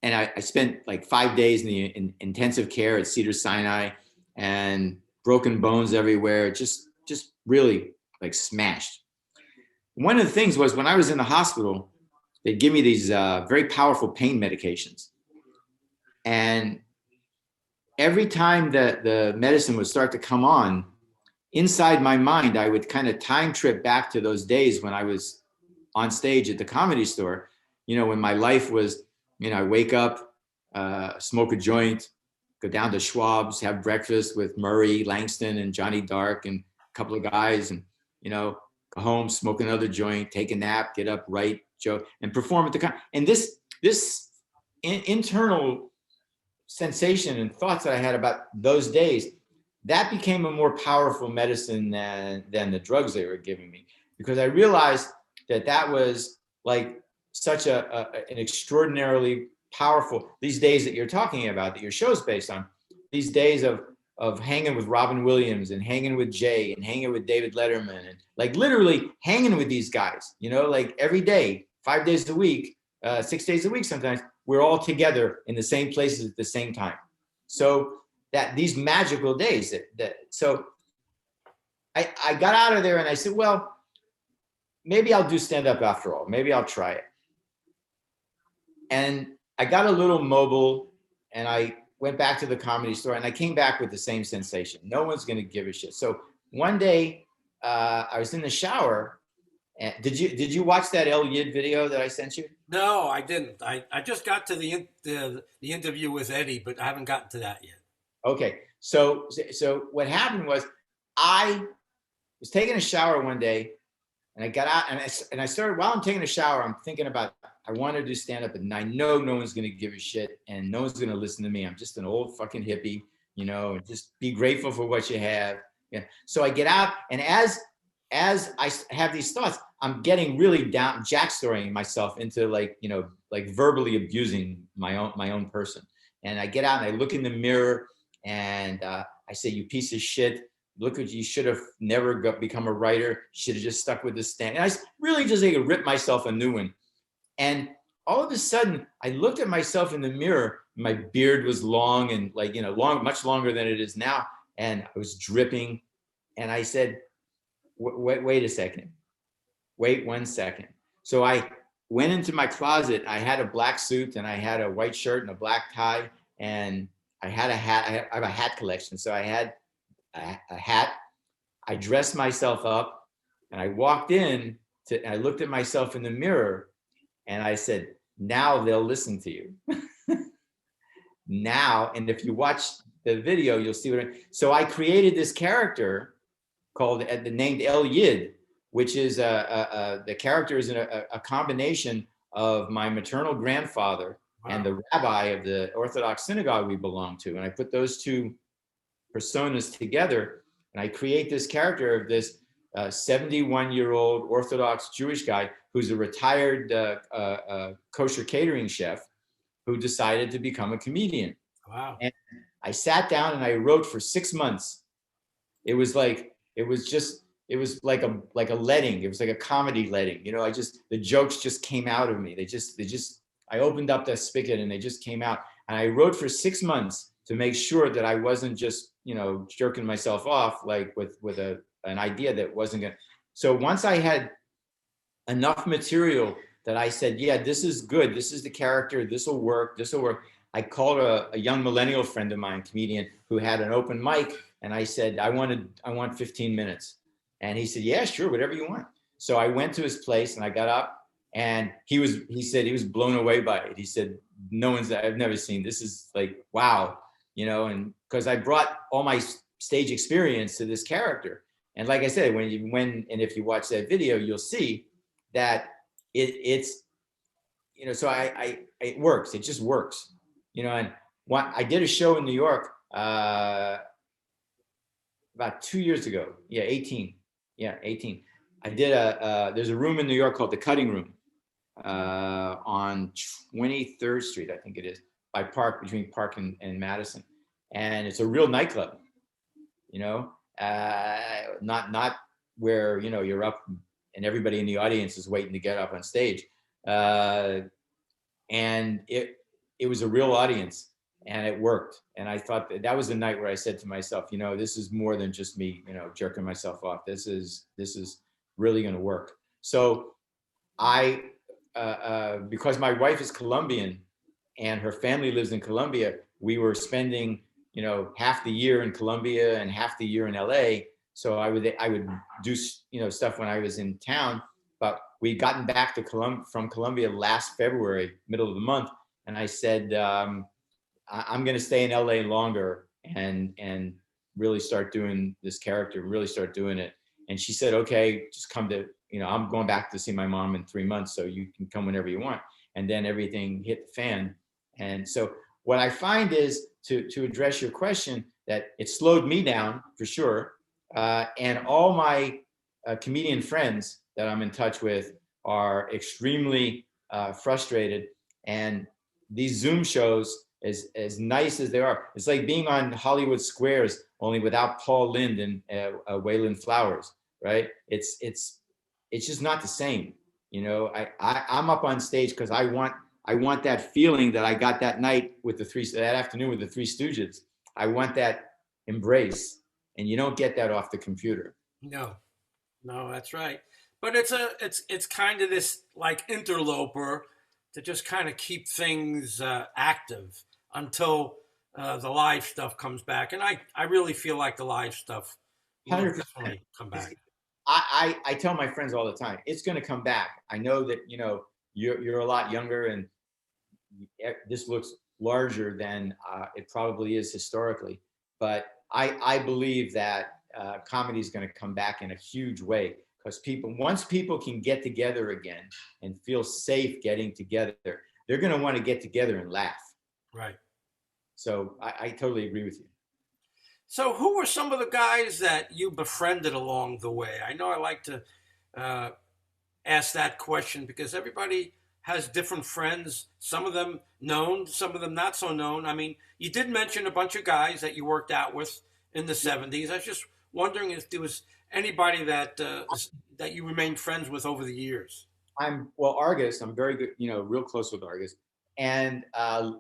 And I spent like 5 days in intensive care at Cedars-Sinai, and broken bones everywhere, just really like smashed. One of the things was, when I was in the hospital, they'd give me these very powerful pain medications. And every time that the medicine would start to come on, inside my mind, I would kind of time trip back to those days when I was on stage at the Comedy Store, you know, when my life was, you know, I wake up, smoke a joint, go down to Schwab's, have breakfast with Murray Langston and Johnny Dark and a couple of guys, and, you know, go home, smoke another joint, take a nap, get up, write, joke, and perform at the and this internal sensation and thoughts that I had about those days, that became a more powerful medicine than the drugs they were giving me, because I realized that was like such an extraordinarily powerful, these days that you're talking about, that your show's based on, these days of hanging with Robin Williams and hanging with Jay and hanging with David Letterman, and like literally hanging with these guys, you know, like every day, 5 days a week, 6 days a week sometimes, we're all together in the same places at the same time. So that these magical days so I got out of there and I said, well, maybe I'll do stand-up after all. Maybe I'll try it. And I got a little mobile, and I went back to the Comedy Store, and I came back with the same sensation. No one's going to give a shit. So one day I was in the shower. And did you watch that El Yid video that I sent you? No, I didn't. I just got to the interview with Eddie, but I haven't gotten to that yet. Okay. So what happened was, I was taking a shower one day, and I got out, and I started, while I'm taking a shower, I'm thinking about, I want to do stand-up, and I know no one's going to give a shit, and no one's going to listen to me. I'm just an old fucking hippie, you know, and just be grateful for what you have. Yeah. So I get out, and as I have these thoughts, I'm getting really down, jackstorying myself into, like, you know, like verbally abusing my own person. And I get out and I look in the mirror, and I say, you piece of shit. Look what you should have never become a writer. Should have just stuck with the stand. And I really just like rip myself a new one. And all of a sudden, I looked at myself in the mirror. My beard was long, and like, you know, much longer than it is now. And I was dripping. And I said, wait a second. Wait 1 second. So I went into my closet. I had a black suit, and I had a white shirt and a black tie, and I had a hat. I have a hat collection. So I had a hat. I dressed myself up, and I walked in and I looked at myself in the mirror, and I said, now they'll listen to you. Now, and if you watch the video, you'll see what so I created this character called, named El Yid, which is the character is a combination of my maternal grandfather and the rabbi of the Orthodox synagogue we belong to. And I put those two personas together, and I create this character of this 71-year-old Orthodox Jewish guy who's a retired kosher catering chef who decided to become a comedian. Wow. And I sat down and I wrote for 6 months. It was like a letting. It was like a comedy letting. You know, the jokes just came out of me. I opened up the spigot and they just came out. And I wrote for 6 months. to make sure that I wasn't just, jerking myself off like with an idea that wasn't going to. So once I had enough material that I said, yeah, this is good. This is the character. This will work. This will work. I called a young millennial friend of mine, comedian, who had an open mic. And I said, I want 15 minutes. And he said, yeah, sure, whatever you want. So I went to his place and I got up, and he said he was blown away by it. He said, I've never seen, this is like, wow, and because I brought all my stage experience to this character. And like I said, and if you watch that video, you'll see that it's, so it works. It just works, and I did a show in New York, about 2 years ago. Yeah, 18. Yeah, 18. I did there's a room in New York called the Cutting Room, on 23rd Street, I think it is, between Park and Madison. And it's a real nightclub, not where, you're up and everybody in the audience is waiting to get up on stage. And it was a real audience, and it worked. And I thought that was the night where I said to myself, this is more than just me, jerking myself off. This is really going to work. So I, because my wife is Colombian and her family lives in Colombia, we were spending, half the year in Colombia and half the year in LA. So I would do, stuff when I was in town, but we'd gotten back to from Colombia last February, middle of the month. And I said, I'm going to stay in LA longer and really start doing this character, really start doing it. And she said, okay, just come to, I'm going back to see my mom in 3 months, so you can come whenever you want. And then everything hit the fan. And so what I find is, to address your question, that it slowed me down for sure. And all my comedian friends that I'm in touch with are extremely frustrated. And these Zoom shows, as nice as they are, it's like being on Hollywood Squares, only without Paul Lynde and Waylon Flowers, right? It's just not the same. I'm up on stage because I want that feeling that I got that night that afternoon with the Three Stooges. I want that embrace, and you don't get that off the computer. No, that's right. But it's kind of this like interloper to just kind of keep things active until the live stuff comes back. And I really feel like the live stuff will 100%. definitely come back. I tell my friends all the time, it's going to come back. I know that, you're a lot younger, and this looks larger than it probably is historically. But I believe that comedy is going to come back in a huge way, because once people can get together again and feel safe getting together, they're going to want to get together and laugh. Right. So I totally agree with you. So who were some of the guys that you befriended along the way? I know I like to ask that question because everybody has different friends, some of them known, some of them not so known. I mean, you did mention a bunch of guys that you worked out with in the 70s. I was just wondering if there was anybody that that you remained friends with over the years. Argus, I'm very good, real close with Argus. And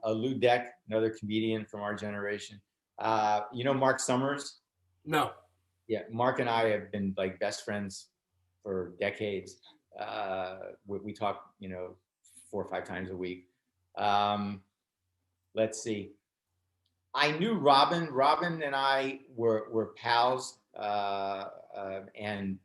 Lou Deck, another comedian from our generation. Mark Summers? No. Yeah, Mark and I have been like best friends for decades. We talk, 4 or 5 times a week. Let's see. I knew Robin. Robin and I were pals, and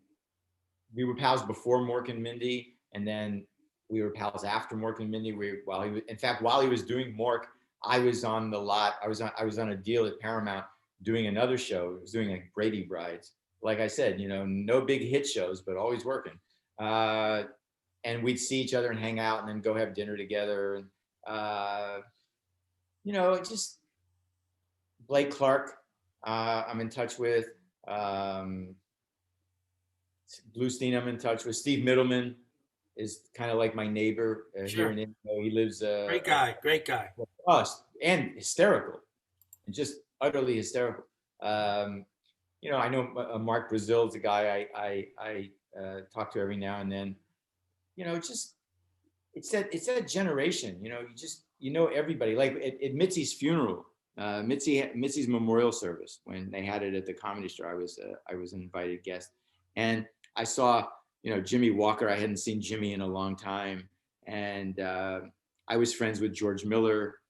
we were pals before Mork and Mindy, and then we were pals after Mork and Mindy. While he was doing Mork, I was on the lot. I was on a deal at Paramount doing another show. I was doing like Brady Brides. Like I said, no big hit shows, but always working. And we'd see each other and hang out, and then go have dinner together. Just Blake Clark, I'm in touch with. Bluestein, I'm in touch with. Steve Middleman is kind of like my neighbor here in Indiana. He lives. Great guy. Us, and hysterical, and just utterly hysterical. I know Mark Brazil's a guy I talk to every now and then. It's that generation. You know everybody. Like at Mitzi's funeral, Mitzi's memorial service when they had it at the Comedy Store. I was an invited guest, and I saw Jimmy Walker. I hadn't seen Jimmy in a long time, and I was friends with George Miller.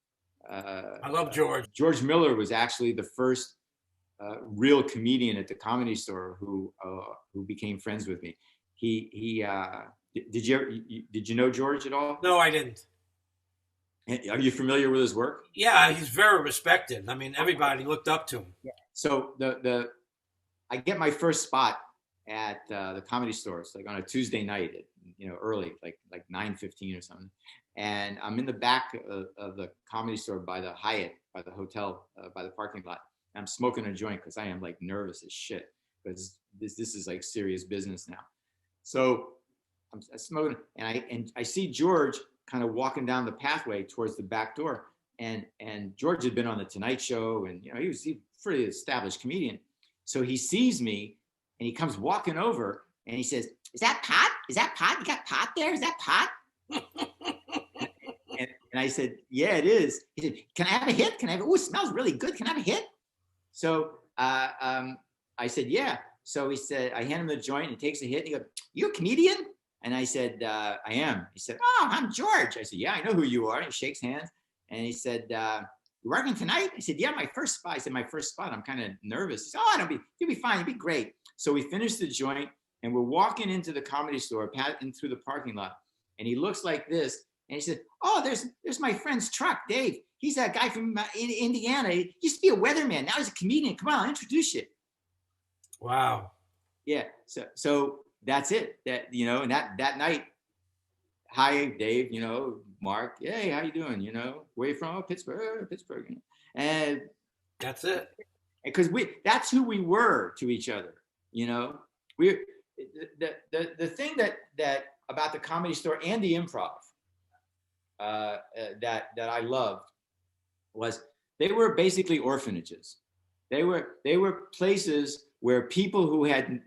I love George. George Miller was actually the first real comedian at the Comedy Store who became friends with me. Did you know George at all? No, I didn't. Are you familiar with his work? Yeah, he's very respected. I mean, everybody looked up to him. Yeah. So I get my first spot at the Comedy Store. It's like on a Tuesday night, early, like 9:15 or something. And I'm in the back of the Comedy Store by the Hyatt, by the hotel, by the parking lot. And I'm smoking a joint because I am like nervous as shit because this is like serious business now. So I'm smoking, and I see George kind of walking down the pathway towards the back door, and George had been on the Tonight Show, and he was a pretty established comedian. So he sees me, and he comes walking over, and he says, "Is that pot? Is that pot? You got pot there? Is that pot?" and I said, "Yeah, it is." He said, "Can I have a hit? Can I have? Oh, it smells really good. Can I have a hit?" So I said, "Yeah." So he said, I hand him the joint, and he takes a hit, and he goes, "You a comedian?" And I said, "I am." He said, "Oh, I'm George." I said, "Yeah, I know who you are." And he shakes hands, and he said, "You working tonight?" I said, "Yeah, my first spot." I said, "My first spot. I'm kind of nervous." He said, "Oh, you'll be fine. You'll be great." So we finished the joint, and we're walking into the Comedy Store, in through the parking lot, and he looks like this, and he said, "Oh, there's my friend's truck, Dave. He's that guy from Indiana. He used to be a weatherman. Now he's a comedian. Come on, I'll introduce you." Wow. Yeah. So that's it. And that night, "Hi, Dave. Mark. Hey, how you doing? Where you from? Oh, Pittsburgh. Pittsburgh." And that's it. Because that's who we were to each other. We the thing that about the Comedy Store and the Improv that I loved was they were basically orphanages. They were places where people who had,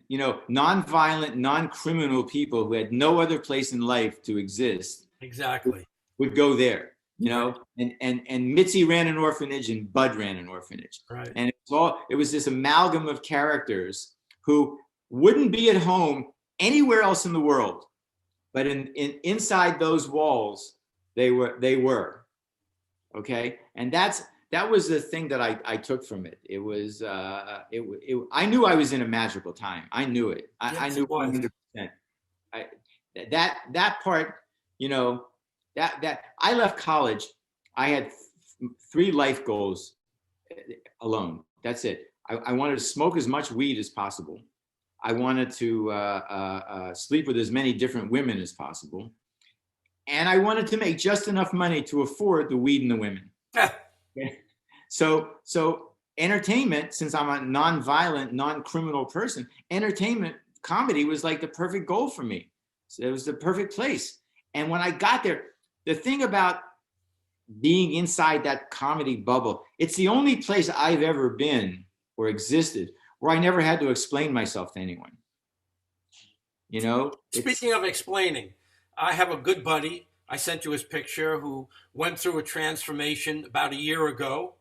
non-violent, non-criminal people who had no other place in life to exist exactly would go there, and Mitzi ran an orphanage and Bud ran an orphanage. Right. And it was this amalgam of characters who wouldn't be at home anywhere else in the world, but inside those walls, they were. Okay. And that was the thing that I took from it. It was, I knew I was in a magical time. I knew it. I knew 100%. That part, that I left college. I had 3 life goals alone. That's it. I wanted to smoke as much weed as possible. I wanted to sleep with as many different women as possible. And I wanted to make just enough money to afford the weed and the women. So entertainment, since I'm a non-violent, non-criminal person, entertainment, comedy was like the perfect goal for me. So it was the perfect place. And when I got there, the thing about being inside that comedy bubble, it's the only place I've ever been or existed where I never had to explain myself to anyone. Speaking of explaining, I have a good buddy. I sent you his picture, who went through a transformation about a year ago,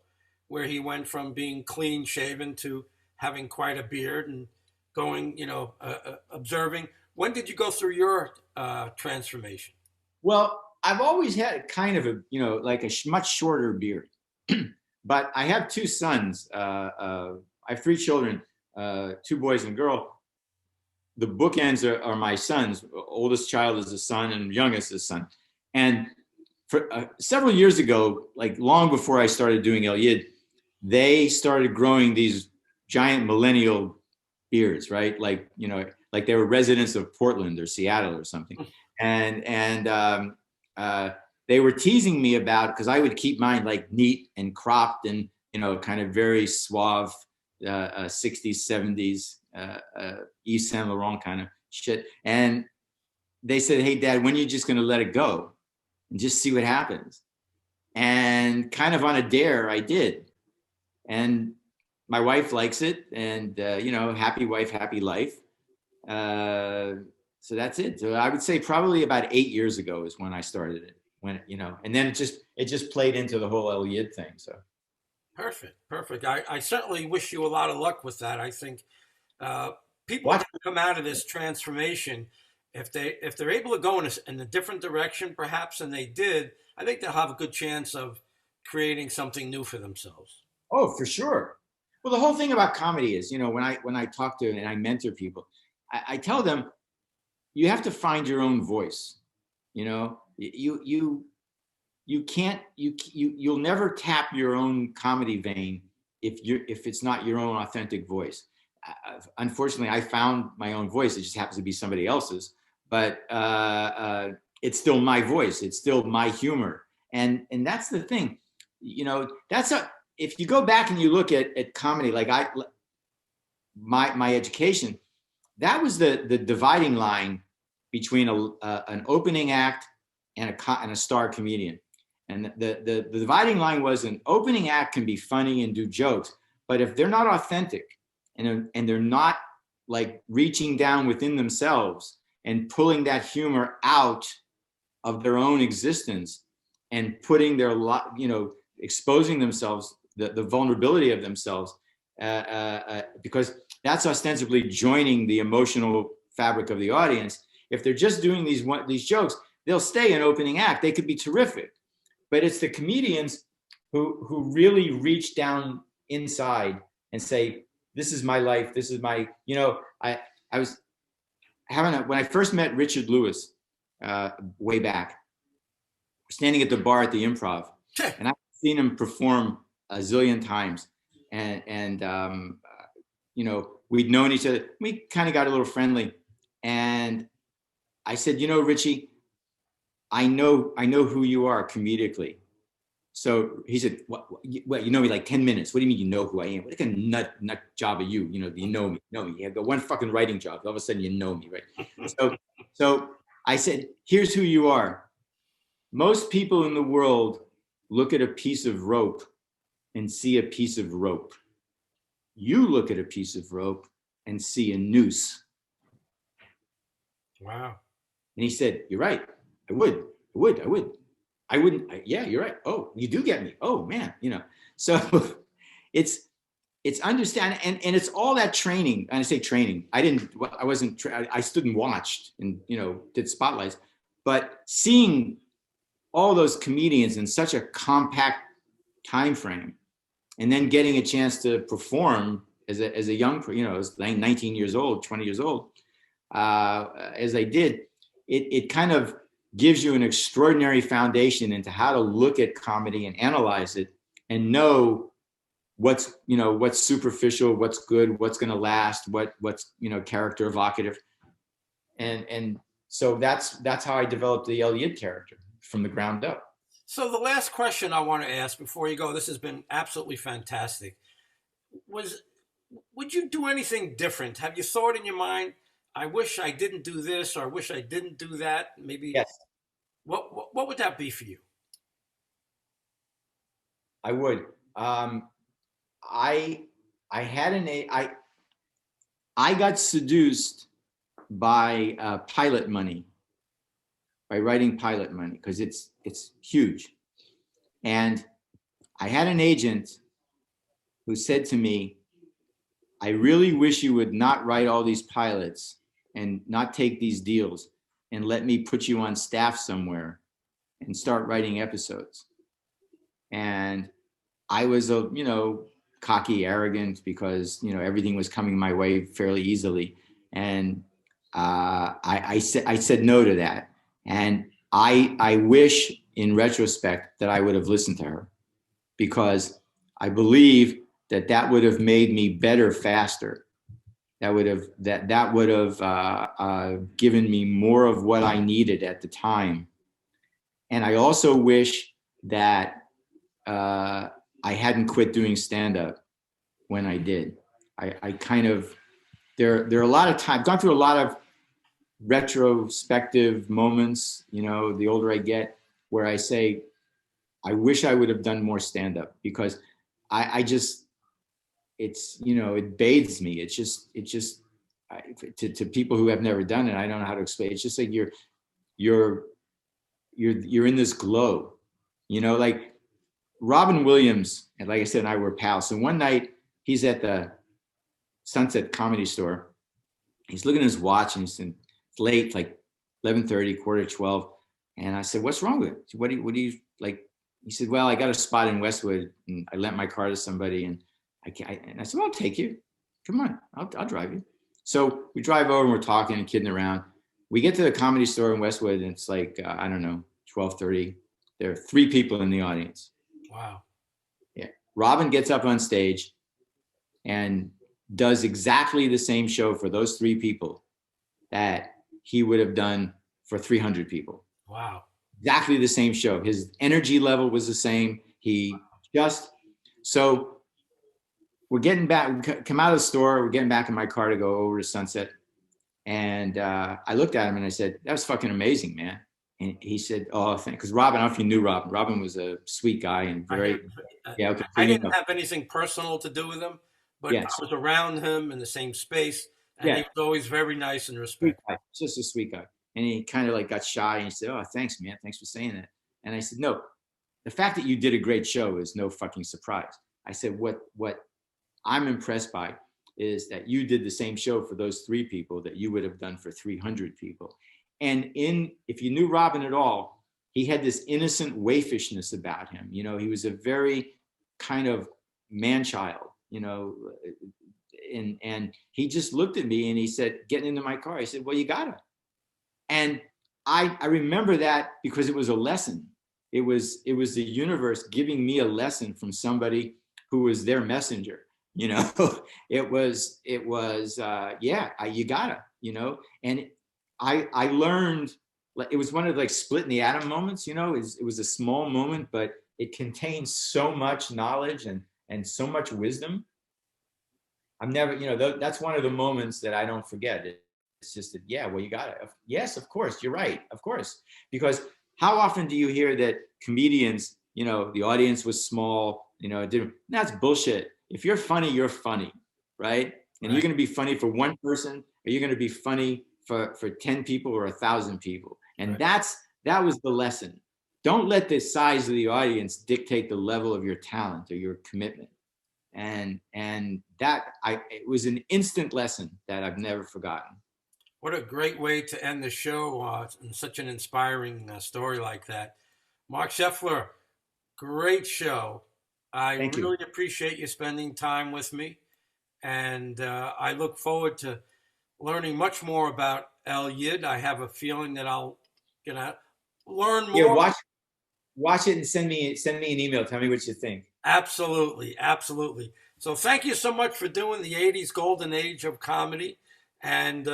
where he went from being clean shaven to having quite a beard and going, observing. When did you go through your transformation? Well, I've always had kind of like a much shorter beard, but I have 2 sons. I have 3 children, 2 boys and a girl. The bookends are my sons. Oldest child is a son and youngest is a son. And for several years ago, like long before I started doing El Yid, they started growing these giant millennial beards, right? Like they were residents of Portland or Seattle or something. And they were teasing me about, because I would keep mine like neat and cropped and kind of very suave 60s, 70s Yves Saint Laurent kind of shit. And they said, "Hey, Dad, when are you just going to let it go and just see what happens?" And kind of on a dare, I did. And my wife likes it, and happy wife, happy life. So that's it. So I would say probably about 8 years ago is when I started it. And then it just played into the whole El Yid thing. So Perfect, perfect. I certainly wish you a lot of luck with that. I think uh, people are Watch. going to come out of this transformation if they're able to go in a different direction, perhaps than they did. I think they'll have a good chance of creating something new for themselves. Oh, for sure. Well, the whole thing about comedy is, when I talk to and I mentor people, I tell them you have to find your own voice. You can't you'll never tap your own comedy vein if it's not your own authentic voice. Unfortunately, I found my own voice. It just happens to be somebody else's, but it's still my voice. It's still my humor, and that's the thing. That's a if you go back and you look at comedy, like my education, that was the dividing line between an opening act and a star comedian. And the dividing line was an opening act can be funny and do jokes, but if they're not authentic and they're not like reaching down within themselves and pulling that humor out of their own existence and putting exposing themselves, the vulnerability of themselves, because that's ostensibly joining the emotional fabric of the audience. If they're just doing these jokes, they'll stay an opening act. They could be terrific, but it's the comedians who really reach down inside and say, "This is my life. This is my." I was when I first met Richard Lewis way back, standing at the bar at the Improv, and I've seen him perform a zillion times, and we'd known each other. We kind of got a little friendly, and I said, Richie, I know who you are comedically. So he said, what, you know me like 10 minutes. What do you mean you know who I am? What kind of nut job are you? Do you know me? You have got one fucking writing job. All of a sudden you know me, right? So I said, here's who you are. Most people in the world look at a piece of rope and see a piece of rope. You look at a piece of rope and see a noose. Wow. And he said, you're right. I would. I wouldn't. Yeah, you're right. Oh, you do get me. Oh man, So it's understanding, and it's all that training. And I say training. I wasn't. I stood and watched, and did spotlights, but seeing all those comedians in such a compact time frame, and then getting a chance to perform as a young, as 19 years old, 20 years old, as I did, it kind of gives you an extraordinary foundation into how to look at comedy and analyze it and know what's superficial, what's good, what's going to last, what's character evocative. And so that's how I developed the Elliot character from the ground up. So the last question I want to ask before you go, this has been absolutely fantastic. Would you do anything different? Have you thought in your mind, I wish I didn't do this, or I wish I didn't do that? Maybe. Yes. What would that be for you? I would. I had I got seduced by pilot money, by writing pilot money, because it's huge. And I had an agent who said to me, I really wish you would not write all these pilots and not take these deals and let me put you on staff somewhere and start writing episodes. And I was cocky, arrogant, because everything was coming my way fairly easily, and I said no to that. And I wish in retrospect that I would have listened to her, because I believe that would have made me better faster. That would have given me more of what I needed at the time. And I also wish that I hadn't quit doing stand-up when I did. I kind of, there are a lot of times, I've gone through a lot of retrospective moments, the older I get, where I say, I wish I would have done more stand-up, because I just, it's, it bathes me. It's just to people who have never done it, I don't know how to explain. It's just like you're in this glow, like Robin Williams, and like I said, and I were pals. So one night he's at the Sunset Comedy Store. He's looking at his watch and it's late, like 11:30, quarter to 12. And I said, "What's wrong with it? What do you like?" He said, "Well, I got a spot in Westwood and I lent my car to somebody and and I said, "Well, I'll take you. Come on, I'll drive you." So we drive over and we're talking and kidding around. We get to the Comedy Store in Westwood and it's like, I don't know, 12:30. There are 3 people in the audience. Wow. Yeah. Robin gets up on stage and does exactly the same show for those 3 people that he would have done for 300 people. Wow. Exactly the same show. His energy level was the same. So we're getting back, we come out of the store, we're getting back in my car to go over to Sunset. And I looked at him and I said, "That was fucking amazing, man." And he said, "Oh, thanks." Because Robin, I don't know if you knew Robin. Robin was a sweet guy and very, yeah. Okay. I didn't have anything personal to do with him, but yes. I was around him in the same space, and he was always very nice and respectful. Just a sweet guy. And he kind of like got shy and he said, "Oh, thanks, man. Thanks for saying that." And I said, "No, the fact that you did a great show is no fucking surprise." I said, what I'm impressed by is that you did the same show for those 3 people that you would have done for 300 people. And if you knew Robin at all, he had this innocent waifishness about him. You know, he was a very kind of man-child, you know, and he just looked at me and he said, getting into my car, he said, "Well, you gotta." And I remember that because it was a lesson. It was the universe giving me a lesson from somebody who was their messenger. You know, it was you gotta, you know. And I learned, like, it was one of like splitting the atom moments. You know, it was a small moment, but it contains so much knowledge and so much wisdom. I'm never, you know, that's one of the moments that I don't forget. It's just that, yeah, well, you got it. Yes, of course, you're right, of course. Because how often do you hear that comedians, you know, the audience was small, you know, that's bullshit. If you're funny, right? And you're going to be funny for one person, or you're going to be funny for 10 people or 1,000 people. And that was the lesson. Don't let the size of the audience dictate the level of your talent or your commitment. And it was an instant lesson that I've never forgotten. What a great way to end the show in such an inspiring story like that. Marc Sheffler, great show. I really appreciate you spending time with me. And I look forward to learning much more about El Yid. I have a feeling that I'll learn more. Yeah, watch it and send me an email. Tell me what you think. Absolutely. Absolutely. So thank you so much for doing the 80s golden age of comedy. And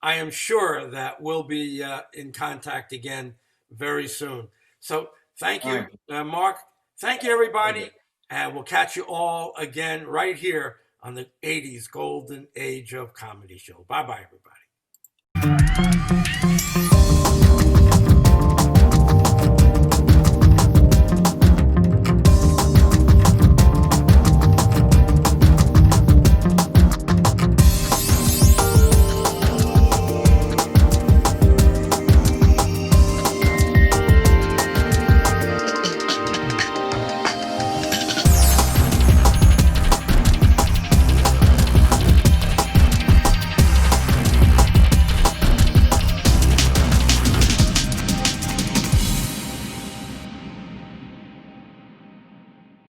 I am sure that we'll be in contact again very soon. So thank you, Marc. Thank you, everybody. And we'll catch you all again right here on the 80s golden age of comedy show. Bye-bye, everybody.